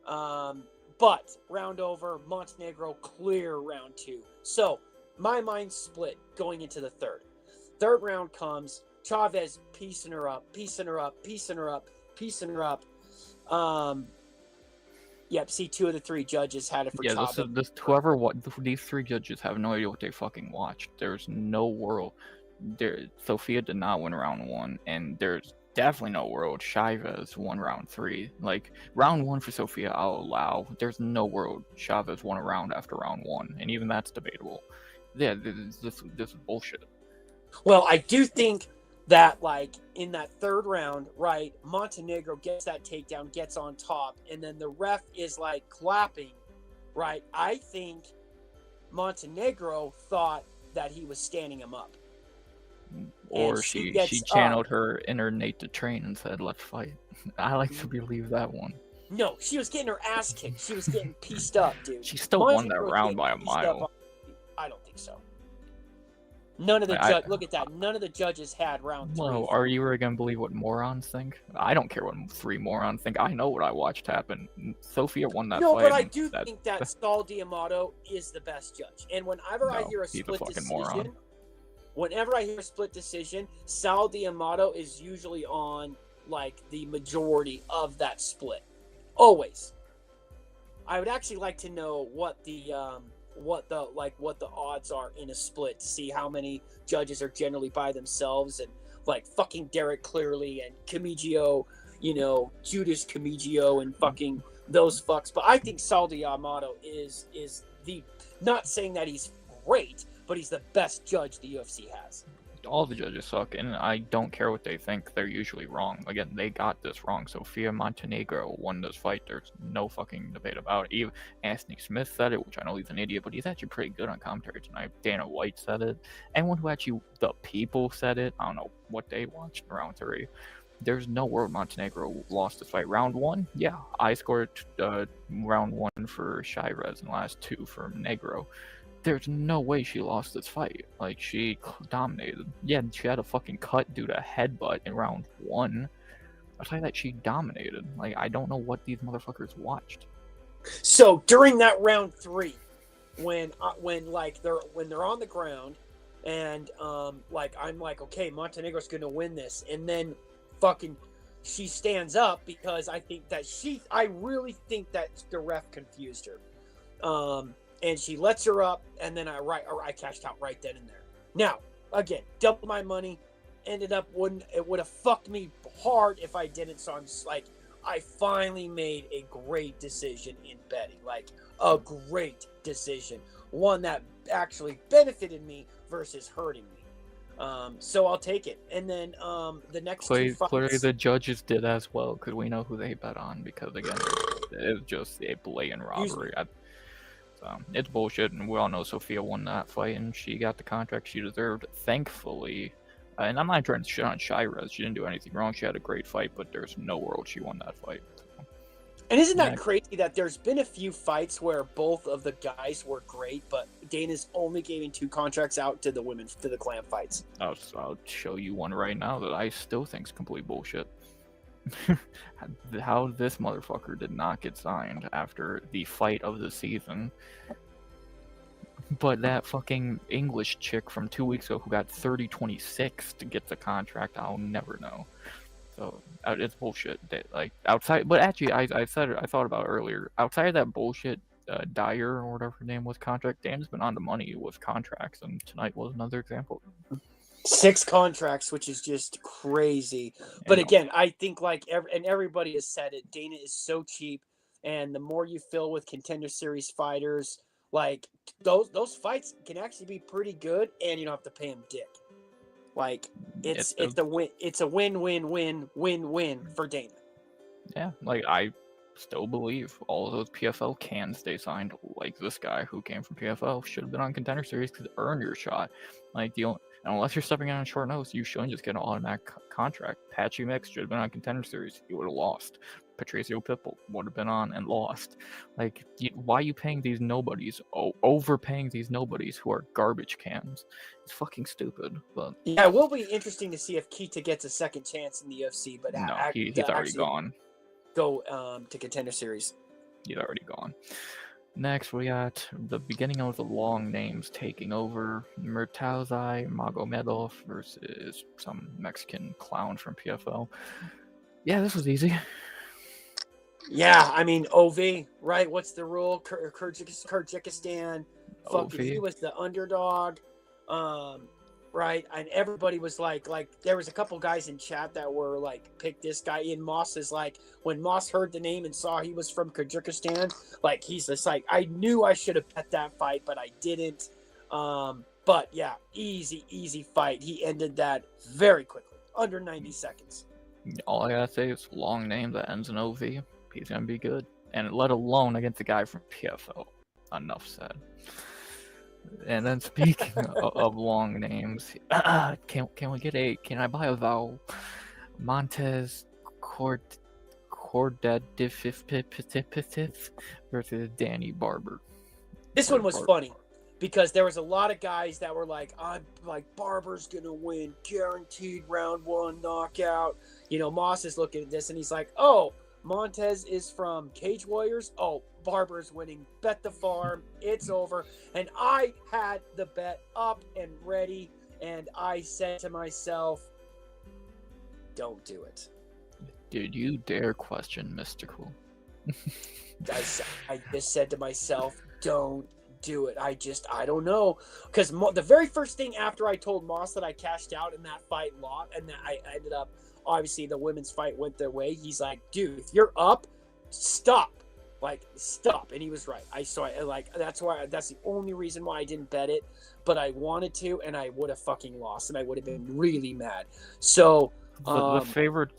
But round over, Montenegro clear round 2. So my mind's split going into the third. Third round comes, Chavez piecing her up. Yep, see, 2 of the 3 judges had it for Chavez. These 3 judges have no idea what they fucking watched. There's no world. Sophia did not win round 1, and there's definitely no world Chavez won round 3. Like, round 1 for Sophia, I'll allow. There's no world Chavez won a round after round 1, and even that's debatable. Yeah, this is bullshit. Well, I do think that, like, in that third round, right, Montenegro gets that takedown, gets on top, and then the ref is, like, clapping, right? I think Montenegro thought that he was standing him up. Or she channeled her inner Nate to train and said, let's fight. I like to believe that one. No, she was getting her ass kicked. She was getting pieced up, dude. She still won that round by a mile. I don't think so. None of the look at that. None of the judges had round 3. Well, are you really gonna believe what morons think? I don't care what 3 morons think. I know what I watched happen. Sophia won that fight. No, but I do think that Saul D'Amato is the best judge. And whenever I hear a split decision, Saul D'Amato is usually on, like, the majority of that split. Always. I would actually like to know what the odds are in a split to see how many judges are generally by themselves, and like fucking Derek Clearly and Camigio, Judas Camigio and fucking those fucks. But I think Saul D'Amato is the, not saying that he's great, but he's the best judge the UFC has. All the judges suck, and I don't care what they think. They're usually wrong. Again, they got this wrong. Sophia Montenegro won this fight. There's no fucking debate about it. Even Anthony Smith said it, which I know he's an idiot, but he's actually pretty good on commentary tonight. Dana White said it. Anyone who actually, the people said it. I don't know what they watched in round 3. There's no world Montenegro lost this fight. Round 1, yeah, I scored round 1 for Chavez and last 2 for Negro. There's no way she lost this fight. Like, she dominated. Yeah, she had a fucking cut due to a headbutt in round 1. I'll tell you that she dominated. Like, I don't know what these motherfuckers watched. So during that round 3, when they're on the ground, and I'm like, okay, Montenegro's gonna win this, and then fucking she stands up because I really think that the ref confused her. And she lets her up, and then I cashed out right then and there. Now, again, double my money. It would have fucked me hard if I didn't. So I'm just like, I finally made a great decision in betting, like a great decision, one that actually benefited me versus hurting me. So I'll take it. And then the next 2 fights, clearly the judges did as well, because we know who they bet on. Because again, it's just a blatant robbery. It's bullshit, and we all know Sophia won that fight, and she got the contract she deserved, thankfully. And I'm not trying to shit on Chavez. She didn't do anything wrong. She had a great fight, but there's no world she won that fight. And isn't that crazy that there's been a few fights where both of the guys were great, but Dana's only giving 2 contracts out to the women, to the clan fights? I'll show you one right now that I still think is complete bullshit. How this motherfucker did not get signed after the fight of the season. But that fucking English chick from 2 weeks ago who got 30-26 to get the contract, I'll never know. So it's bullshit. Like, outside, but actually, I thought about it earlier. Outside of that bullshit, Dyer or whatever her name was contract, Dan's been on the money with contracts, and tonight was another example. 6 contracts, which is just crazy. But again, I think everybody has said it, Dana is so cheap, and the more you fill with Contender Series fighters, like those fights can actually be pretty good, and you don't have to pay them dick. Like it's a win-win-win-win-win for Dana. Yeah, like I still believe all of those PFL cans they signed, like this guy who came from PFL, should have been on Contender Series because earned your shot. Like unless you're stepping out on short notice, you shouldn't just get an automatic contract. Patchy Mix should have been on Contender Series. He would have lost. Patricio Pitbull would have been on and lost. Like, why are you paying these nobodies? Overpaying these nobodies who are garbage cans? It's fucking stupid. But yeah, it will be interesting to see if Keita gets a second chance in the UFC. But no, he's already gone. Go to Contender Series. He's already gone. Next, we got the beginning of the long names taking over. Murtazai Magomedov versus some Mexican clown from PFL. Yeah, this was easy. Yeah, I mean, OV, right? What's the rule? Kyrgyzstan. Fucking, he was the underdog. Right? And everybody was like, there was a couple guys in chat that were like, pick this guy. Ian Moss is like, when Moss heard the name and saw he was from Kyrgyzstan, like, he's just like, I knew I should have bet that fight, but I didn't. But yeah, easy fight. He ended that very quickly, under 90 seconds. All I gotta say is long name that ends in OV. He's gonna be good. And let alone against the guy from PFL. Enough said. And then speaking of long names, can we get can I buy a vowel? Montez Cordedifif versus Danny Barber. This one was funny because there was a lot of guys that were like, I'm like, Barber's gonna win, guaranteed round 1 knockout. You know, Moss is looking at this and he's like, oh, Montez is from Cage Warriors. Oh, Barber's winning. Bet the farm. It's over. And I had the bet up and ready. And I said to myself, don't do it. Did you dare question Mystical? I just said to myself, don't do it. I don't know. Because the very first thing after I told Moss that I cashed out in that fight lot and that I ended up, obviously the women's fight went their way. He's like, dude, if you're up, stop. Like, stop. And he was right. That's the only reason why I didn't bet it, but I wanted to, and I would have fucking lost, and I would have been really mad. So the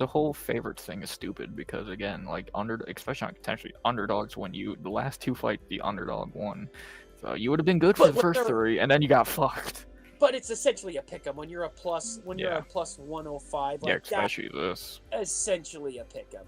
whole favorite thing is stupid because, again, like, especially on potentially underdogs, the last 2 fights, the underdog won. So you would have been good for the first 3, and then you got fucked. But it's essentially a pick'em when you're a plus 105. Like, yeah, especially this. Essentially a pick'em.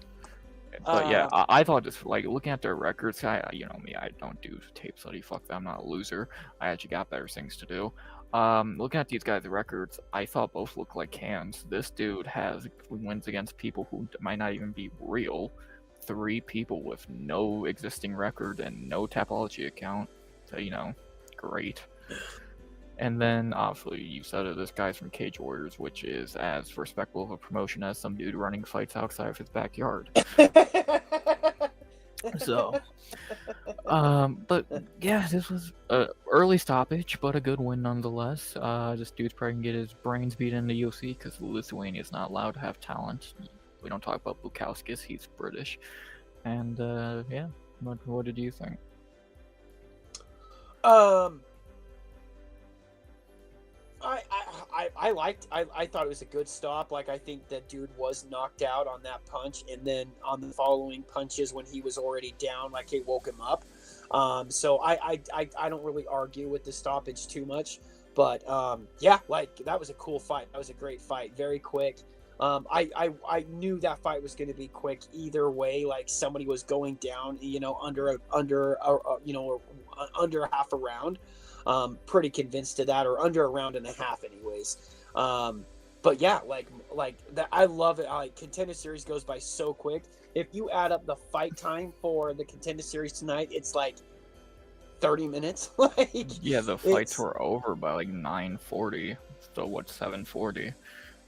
But yeah, I thought just like looking at their records, you know me, I don't do tape study. Fuck that, I'm not a loser. I actually got better things to do. Looking at these guys' records, I thought both looked like cans. This dude has wins against people who might not even be real. 3 people with no existing record and no Tapology account. So, you know, great. And then, obviously, you said it, this guy's from Cage Warriors, which is as respectable of a promotion as some dude running fights outside of his backyard. So, but yeah, this was an early stoppage, but a good win nonetheless. This dude's probably gonna get his brains beat in the UFC because Lithuania is not allowed to have talent. We don't talk about Bukowskis, he's British. And, yeah, what did you think? I thought it was a good stop. Like, I think that dude was knocked out on that punch, and then on the following punches when he was already down, like, it woke him up. So I don't really argue with the stoppage too much, but yeah, like, that was a cool fight. That was a great fight, very quick. I knew that fight was going to be quick either way. Like, somebody was going down, you know, under half a round. Pretty convinced of that, or under a round and a half anyways. But yeah, like that, I love it. Like, Contender Series goes by so quick. If you add up the fight time for the Contender Series tonight, it's like 30 minutes. Like, yeah, the fights were over by like 9:40. So what's 7:40?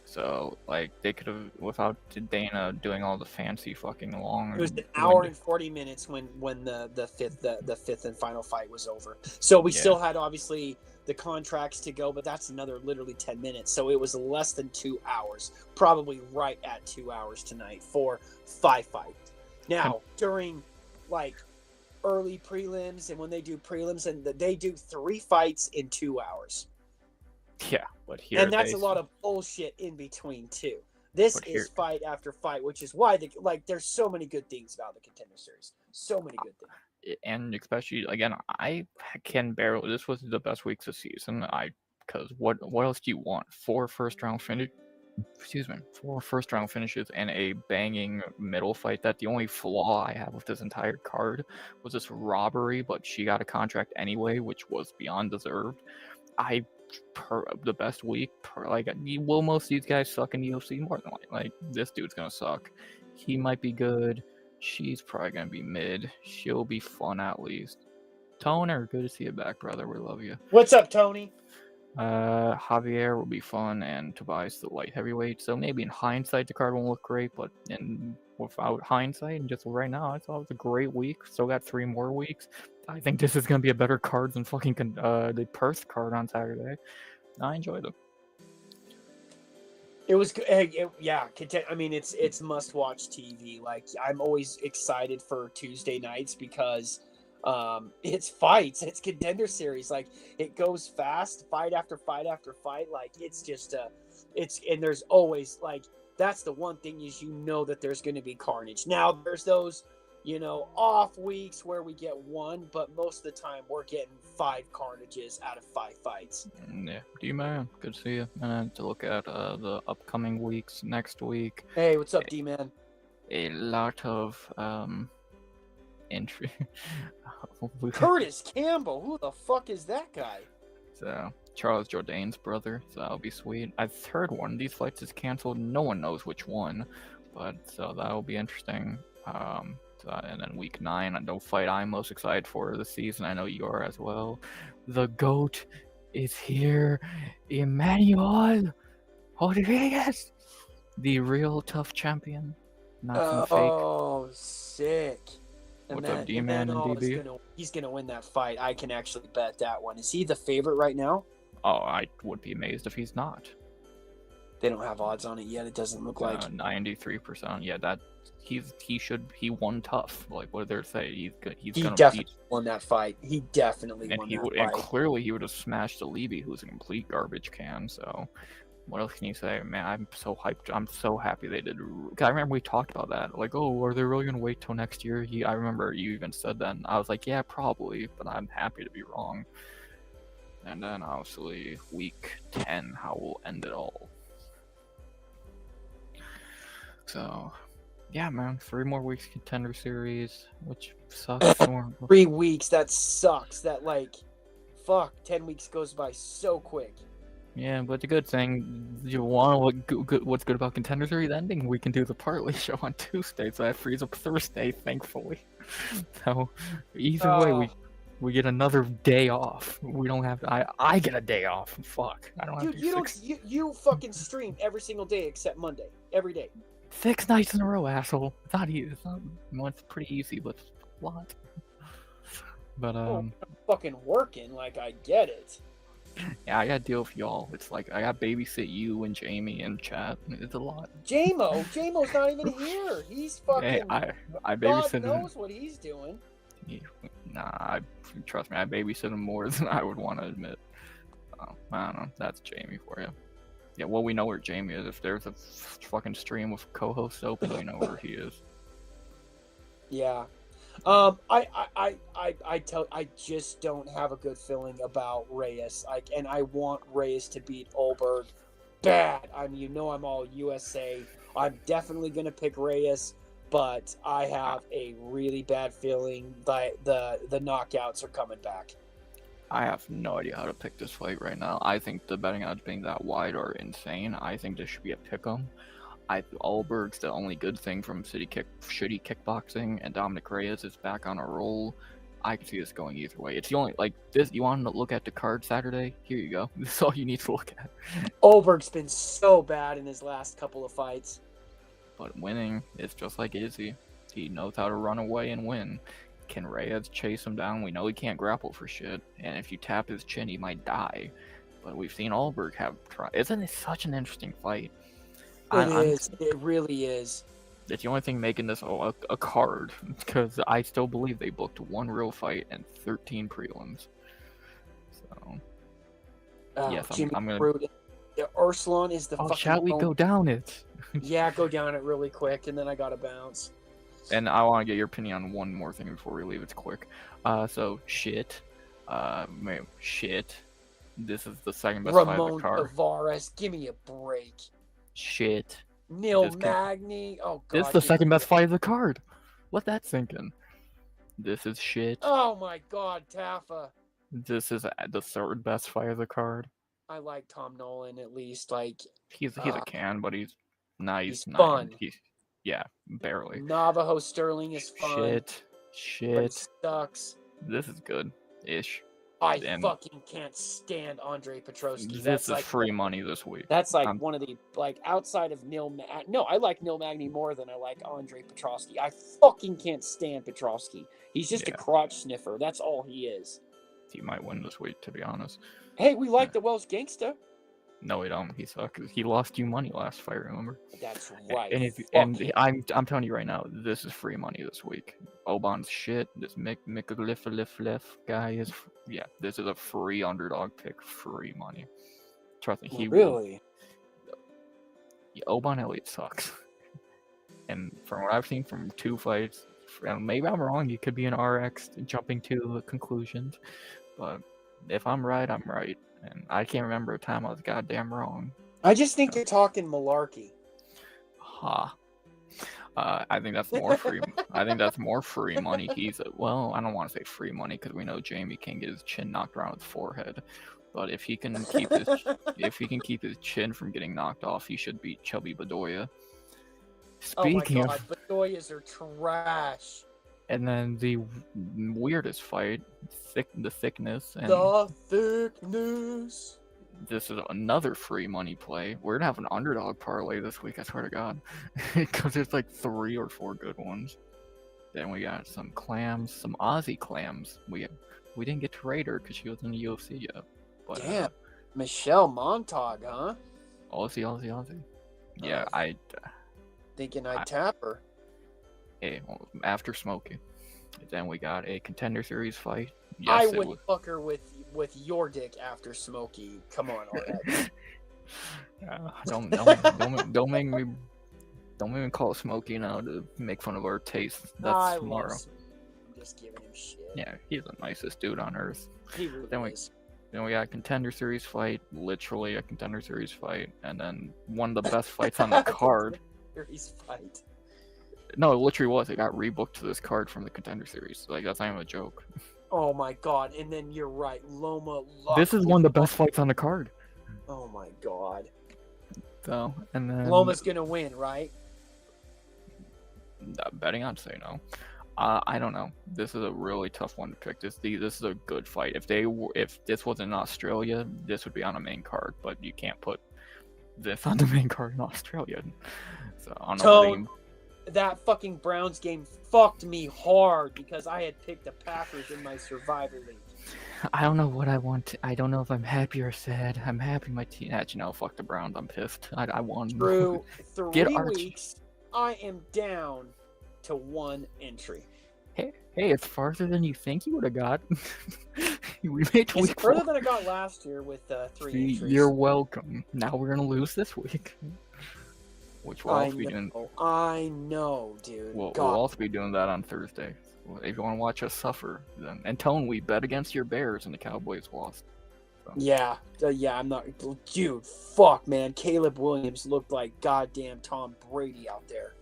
So, like, they could have, without Dana doing all the fancy fucking long. It was an hour and 40 minutes when the fifth and final fight was over. So we still had, obviously, the contracts to go, but that's another literally 10 minutes. So it was less than 2 hours, probably right at 2 hours tonight for 5 fights. Now, during, like, early prelims, and when they do prelims, and they do 3 fights in 2 hours. Yeah, but here, and that's a lot of bullshit in between too. This But is fight after fight, which is why there's so many good things about the Contender Series. So many good things. And especially again, I can barely. This was the best weeks of season. Because what else do you want? 4 first-round finish. Excuse me, 4 first-round finishes and a banging middle fight. That the only flaw I have with this entire card was this robbery, but she got a contract anyway, which was beyond deserved. The best week, will most of these guys suck in the UFC? More than like this dude's gonna suck. He might be good. She's probably gonna be mid. She'll be fun at least. Toner, good to see you back, brother. We love you. What's up, Tony? Javier will be fun, and Tobias the light heavyweight. So maybe in hindsight the card won't look great, but without hindsight and just right now, I thought it was a great week. Still got 3 more weeks. I think this is gonna be a better card than fucking the Perth card on Saturday. I enjoyed it. It was good. Yeah, I mean, it's must-watch TV. Like, I'm always excited for Tuesday nights because it's fights. It's Contender Series. Like, it goes fast, fight after fight after fight. Like, it's just and there's always, like, that's the one thing is that there's going to be carnage. Now, there's those, off weeks where we get 1, but most of the time we're getting 5 carnages out of 5 fights. Yeah, D-Man, good to see you. And to look at the upcoming weeks, next week. Hey, what's up, D-Man? A lot of entry. Curtis Campbell, who the fuck is that guy? So Charles Jourdain's brother, so that'll be sweet. I've heard one of these fights is canceled. No one knows which one, but so that'll be interesting. And then week 9, the fight I'm most excited for this season. I know you are as well. The GOAT is here, Emmanuel Rodriguez, the real tough champion, not some fake. Oh, sick! What's up, D-Man and DB? He's gonna win that fight. I can actually bet that one. Is he the favorite right now? Oh, I would be amazed if he's not. They don't have odds on it yet. It doesn't look like 93%. Yeah, that he won tough. Like, what did they say? He gonna definitely won that fight. He definitely won that fight. And clearly he would have smashed Alibi, who's a complete garbage can. So, what else can you say, man? I'm so hyped. I'm so happy they did. I remember we talked about that. Like, oh, are they really gonna wait till next year? I remember you even said that. And I was like, yeah, probably, but I'm happy to be wrong. And then obviously week 10, how we'll end it all. So, yeah, man, 3 more weeks Contender Series, which sucks. 3 weeks, that sucks. That, like, fuck, 10 weeks goes by so quick. Yeah, but the good thing, you want what's good about Contender Series ending? We can do the partly show on Tuesday, so that frees up Thursday, thankfully. So, either way, we get another day off. We don't have to. I get a day off. Fuck, I don't have to. You fucking stream every single day except Monday, every day. 6 nights in a row, asshole. It's not easy. It's pretty easy, but it's a lot. But I'm fucking working. Like, I get it. Yeah, I gotta deal with y'all. It's like I gotta babysit you and Jamie and chat. It's a lot. Jamo's not even here. He's fucking. Hey, I babysit him. God knows what he's doing. Nah, trust me, I babysit him more than I would want to admit. I don't know. That's Jamie for you. Yeah, well, we know where Jamie is. If there's a fucking stream with co-hosts open, we know where he is. Yeah. I just don't have a good feeling about Reyes. And I want Reyes to beat Olberg bad. I mean, I'm all USA. I'm definitely gonna pick Reyes, but I have a really bad feeling that the knockouts are coming back. I have no idea how to pick this fight right now. I think the betting odds being that wide are insane. I think this should be a pick'em. Alberg's the only good thing from shitty kickboxing, and Dominic Reyes is back on a roll. I can see this going either way. It's the only, like, this. You want to look at the card Saturday? Here you go. This is all you need to look at. Olberg's been so bad in his last couple of fights. But winning is just like Izzy. He knows how to run away and win. Can Reyes chase him down? We know he can't grapple for shit. And if you tap his chin, he might die. But we've seen Olberg have tried. Isn't it such an interesting fight? It really is. It's the only thing making this a card, because I still believe they booked 1 real fight and 13 prelims. So, yes, I'm gonna. Urslan is the Oh, fucking. shall we go down it? Yeah, go down it really quick, and then I gotta bounce. And I want to get your opinion on one more thing before we leave. It's quick. So shit. Shit. This is the second best fight of the Ramon card. Tavares, give me a break. Shit. Neil Magny, oh god. This is the second best fight of the card. Let that sink in. This is shit. Oh my god, Taffa. This is the third best fight of the card. I like Tom Nolan at least. Like he's a can, but he's nice. He's fun. Yeah, barely. Navajo Sterling is fun. Shit. But he sucks. This is good-ish. I fucking can't stand Andre Petrosky. This is free money this week. That's like one of the outside of No, I like Neil Magny more than I like Andre Petrosky. I fucking can't stand Petrosky. He's just a crotch sniffer. That's all he is. He might win this week, to be honest. Hey, we like the Welsh gangsta. No, we don't. He sucks. He lost you money last fight, remember? That's right. And I'm telling you right now, this is free money this week. Oban's shit. This Mick guy is this is a free underdog pick, free money. Trust me, he really. Oban Elliott sucks. And from what I've seen from 2 fights, and maybe I'm wrong. You could be an RX jumping to conclusions, but if I'm right, I'm right. And I can't remember a time I was goddamn wrong. I just think you're talking malarkey. I think that's more free. I think that's more free money. I don't want to say free money because we know Jamie can get his chin knocked around his forehead. But if he can keep his chin from getting knocked off, he should beat Chubby Bedoya. Speaking of, Bedoyas are trash. And then the weirdest fight, the thickness. This is another free money play. We're gonna have an underdog parlay this week, I swear to God, because there's like 3 or 4 good ones. Then we got some clams, some Aussie clams. We didn't get to rate her because she wasn't in the UFC yet. But, damn, Michelle Montag, huh? Aussie. Yeah, thinking I'd tap her. Hey, after Smokey. Then we got a Contender Series fight. Yes, I wouldn't fuck her with your dick after Smokey. Come on, already. Don't make me call Smokey now to make fun of our taste. That's tomorrow. I'm just giving him shit. Yeah, he's the nicest dude on earth. He really is. Then we got a Contender Series fight, literally a Contender Series fight, and then one of the best fights on the card. Series fight. No, it literally was. It got rebooked to this card from the Contender Series. Like, that's not even a joke. Oh my god, and then you're right. Loma. This is one of the best fights on the card. Oh my god. So, and then Loma's gonna win, right? Betting I'd say no. I don't know. This is a really tough one to pick. This is a good fight. If this was in Australia, this would be on a main card, but you can't put this on the main card in Australia. So I don't know. That fucking Browns game fucked me hard because I had picked the Packers in my Survivor League. I don't know what I want. I don't know if I'm happy or sad. I'm happy my team. Actually, no, fuck the Browns. I'm pissed. I won. Through 3 weeks, I am down to 1 entry. Hey, it's farther than you think you would have got. We made it's further than I got last year with 3 entries. You're welcome. Now we're gonna lose this week. Which we'll also be doing. I know, dude. We'll also be doing that on Thursday. If you want to watch us suffer, then and Tone, we bet against your Bears and the Cowboys lost. So. Yeah, I'm not, dude. Fuck, man. Caleb Williams looked like goddamn Tom Brady out there.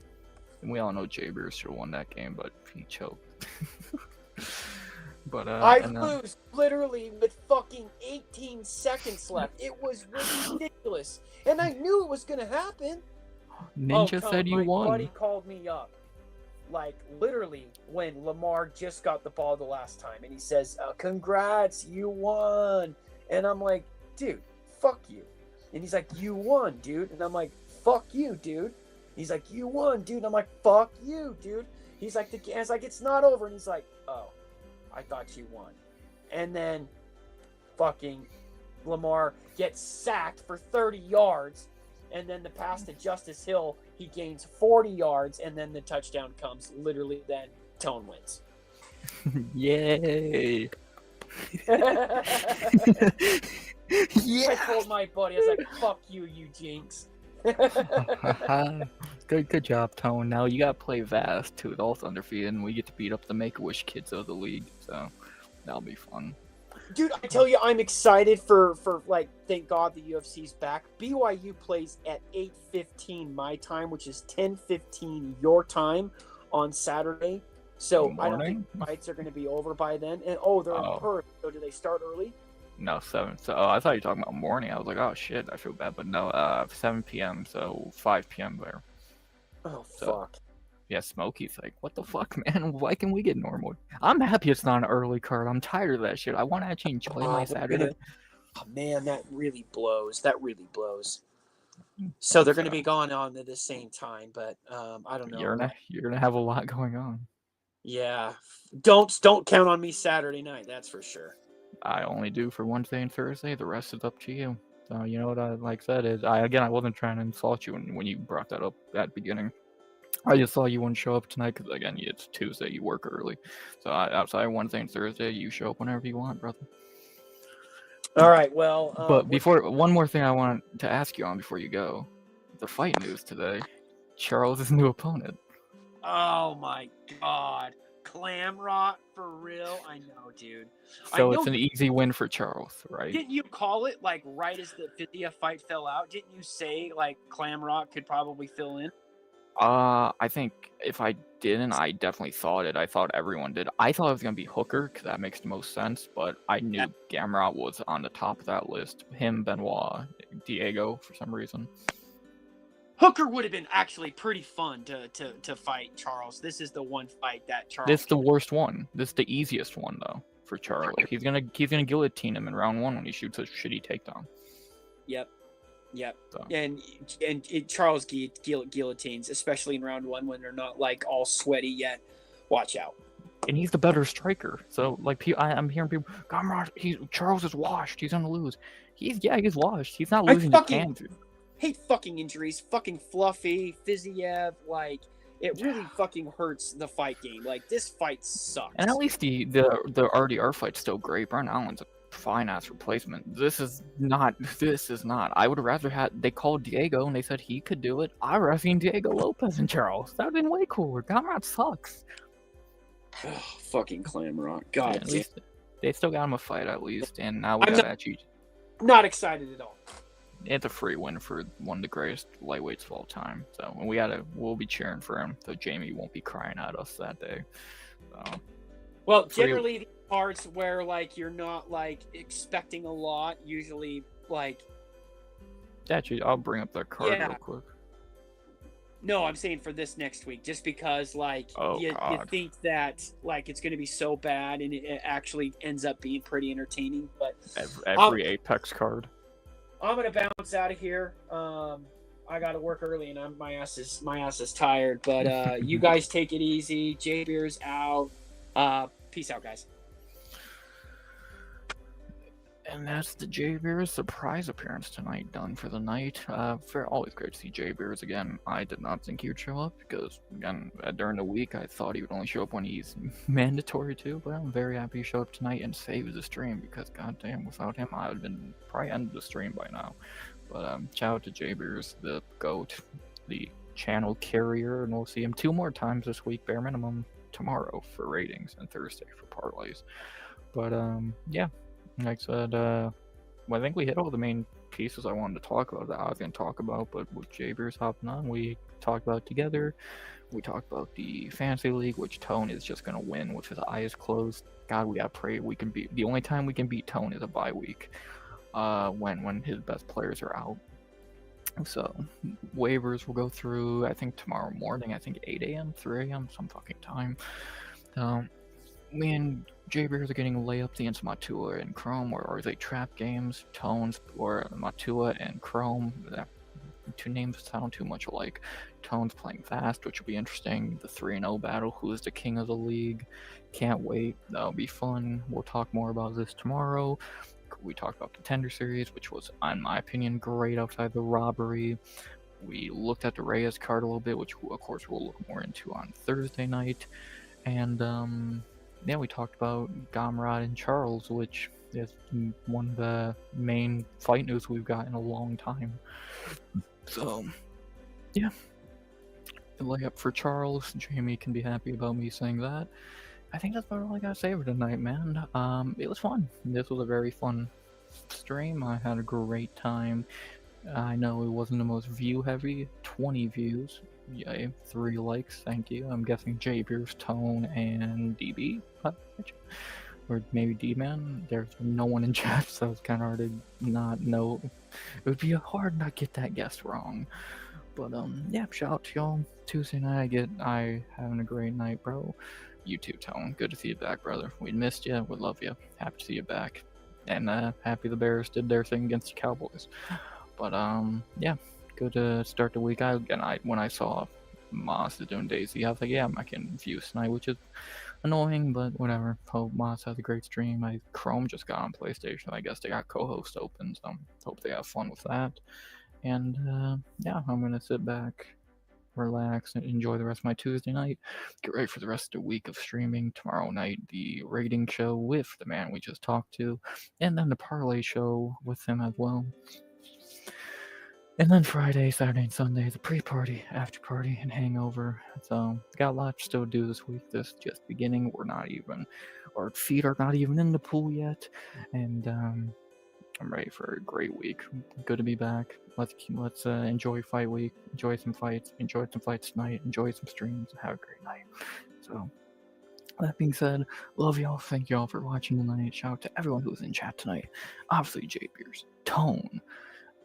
And we all know Jay Bears should have won that game, but he choked. But I lose literally with fucking 18 seconds left. It was ridiculous, and I knew it was gonna happen. Ninja said you won. My buddy called me up, like literally when Lamar just got the ball the last time, and he says, "Congrats, you won." And I'm like, "Dude, fuck you." And he's like, "You won, dude." And I'm like, "Fuck you, dude." He's like, "You won, dude." And I'm like, "Fuck you, dude." He's like, "It's not over." And he's like, "Oh, I thought you won." And then fucking Lamar gets sacked for 30 yards. And then the pass to Justice Hill, he gains 40 yards, and then the touchdown comes. Literally, then Tone wins. Yay! I told my buddy, I was like, fuck you, you jinx. Good job, Tone. Now you gotta play Vast, too. It's also undefeated, and we get to beat up the Make-A-Wish kids of the league, so that'll be fun. Dude, I tell you, I'm excited for like, thank God the UFC's back. BYU plays at 8:15 my time, which is 10:15 your time on Saturday. So I don't think fights are going to be over by then. And they're in Perth. So do they start early? No, 7. So I thought you were talking about morning. I was like, oh shit, I feel bad, but no, 7 p.m. So 5 p.m. there. Oh fuck. Yeah, Smokey's like, what the fuck, man? Why can we get normal? I'm happy it's not an early card. I'm tired of that shit. I want to actually enjoy my Saturday. Oh man, that really blows. That really blows. So they're going to be going on at the same time, but I don't know. You're gonna have a lot going on. Yeah, don't count on me Saturday night. That's for sure. I only do for Wednesday and Thursday. The rest is up to you. So you know what I said is I wasn't trying to insult you when you brought that up at the beginning. I just saw you wouldn't show up tonight because, again, it's Tuesday. You work early. So outside Wednesday and Thursday, you show up whenever you want, brother. All right, well... but one more thing I want to ask you on before you go. The fight news today. Charles' new opponent. Oh, my God. Clamrot, for real? I know, dude. So it's an easy win for Charles, right? Didn't you call it, like, right as the Fiziev fight fell out? Didn't you say, like, Clamrot could probably fill in? I think if I didn't, I definitely thought it. I thought everyone did. I thought it was going to be Hooker, because that makes the most sense, but I knew Gamrot was on the top of that list. Him, Benoit, Diego, for some reason. Hooker would have been actually pretty fun to fight Charles. This is the one fight that Charles... This is the worst one. This is the easiest one, though, for Charles. He's gonna guillotine him in round 1 when he shoots a shitty takedown. Yep. So. And Charles guillotines, especially in round 1 when they're not like all sweaty yet. Watch out. And he's the better striker. So like I'm hearing people, Charles is washed. He's gonna lose. He's washed. He's not losing to Kansas. Hate fucking injuries. Fucking Fluffy, Fiziev. Like it really fucking hurts the fight game. Like this fight sucks. And at least the RDR fight's still great. Brian Allen's a fine ass replacement. This is not. I would have rather they called Diego and they said he could do it. I'd rather seen Diego Lopez and Charles. That would have been way cooler. Gamrot sucks. Fucking Clamrot. God. Yeah, at least they still got him a fight at least, and now we got actually. Not excited at all. It's a free win for one of the greatest lightweights of all time. So we'll be cheering for him. So Jamie won't be crying at us that day. So, well, generally the parts where like you're not like expecting a lot, usually like. Actually, I'll bring up that card real quick. No, I'm saying for this next week, just because like you think that like it's going to be so bad, and it actually ends up being pretty entertaining. But every Apex card. I'm gonna bounce out of here. I got to work early, and my ass is tired. But you guys take it easy. J Beer's out. Peace out, guys. And that's the J Beers surprise appearance tonight done for the night. Always great to see J Beers again. I did not think he would show up because, again, during the week I thought he would only show up when he's mandatory to, but I'm very happy he showed up tonight and saved the stream because, goddamn, without him I would have been probably ended the stream by now. But shout out to J Beers, the GOAT, the channel carrier, and we'll see him 2 more times this week, bare minimum, tomorrow for ratings and Thursday for parlays. But yeah. Like I said, I think we hit all the main pieces I wanted to talk about that I was going to talk about, but with J Beers hopping on, we talked about it together. We talked about the Fantasy League, which Tone is just going to win with his eyes closed. God, we got to pray we can beat. The only time we can beat Tone is a bye week, when his best players are out. So, waivers will go through, I think, tomorrow morning, I think 8 a.m., 3 a.m., some fucking time. Me and J Beers are getting layups against Matua and Chrome, or are they trap games? Tones or Matua and Chrome. That 2 names sound too much alike. Tones playing fast, which will be interesting. The 3-0 battle. Who is the king of the league? Can't wait. That'll be fun. We'll talk more about this tomorrow. We talked about Contender Series, which was, in my opinion, great outside the robbery. We looked at the Reyes card a little bit, which of course we'll look more into on Thursday night. And yeah, we talked about Gamrot and Charles, which It's one of the main fight news we've got in a long time. So, yeah. Lay up for Charles. Jamie can be happy about me saying that. I think that's about all I gotta say for tonight, man. It was fun. This was a very fun stream. I had a great time. I know it wasn't the most view heavy. 20 views. Yay. 3 likes. Thank you. I'm guessing J Beers, Tone, and DB. Or maybe D-Man. There's no one in chat, so it's kind of hard to not know. It would be hard not get that guess wrong. But yeah, shout out to y'all. Tuesday night, I having a great night, bro. You too, Tone. Good to see you back, brother. We missed you. We love you. Happy to see you back. And happy the Bears did their thing against the Cowboys. But yeah, good to start the week. When I saw Moss doing Daisy, I was like, yeah, I'm not getting views tonight, which is annoying, but whatever. Hope Moss has a great stream. Chrome just got on PlayStation. I guess they got co-host open, so hope they have fun with that. And yeah, I'm gonna sit back, relax, and enjoy the rest of my Tuesday night. Get ready for the rest of the week of streaming. Tomorrow night, the rating show with the man we just talked to, and then the parlay show with him as well. And then Friday, Saturday, and Sunday, the pre-party, after-party, and hangover. So, got a lot to still do this week. This is just beginning. Our feet are not even in the pool yet. And I'm ready for a great week. Good to be back. Let's enjoy fight week. Enjoy some fights. Enjoy some fights tonight. Enjoy some streams. Have a great night. So, that being said, love y'all. Thank y'all for watching tonight. Shout out to everyone who was in chat tonight. Obviously, J Beers, Tone,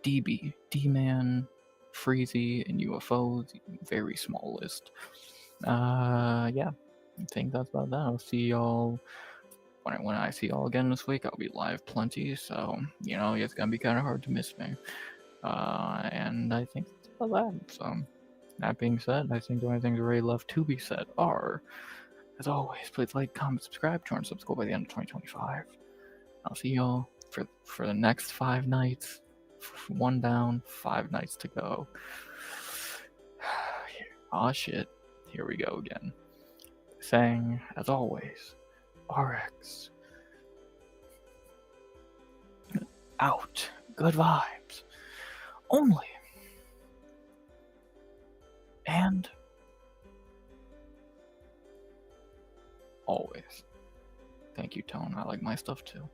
DB, D-Man, Freezy, and UFOs. Very small list. Yeah, I think that's about that. I'll see y'all when I see y'all again this week. I'll be live plenty, so it's gonna be kind of hard to miss me. And I think that's about that. So that being said, I think the only things really left to be said are, as always, please like, comment, subscribe, join Subscribe by the end of 2025. I'll see y'all for the next 5 nights. 1 down, 5 nights to go. Aw shit. Here we go again. Saying, as always, RX. Out. Good vibes. Only. And always. Thank you, Tone. I like my stuff too.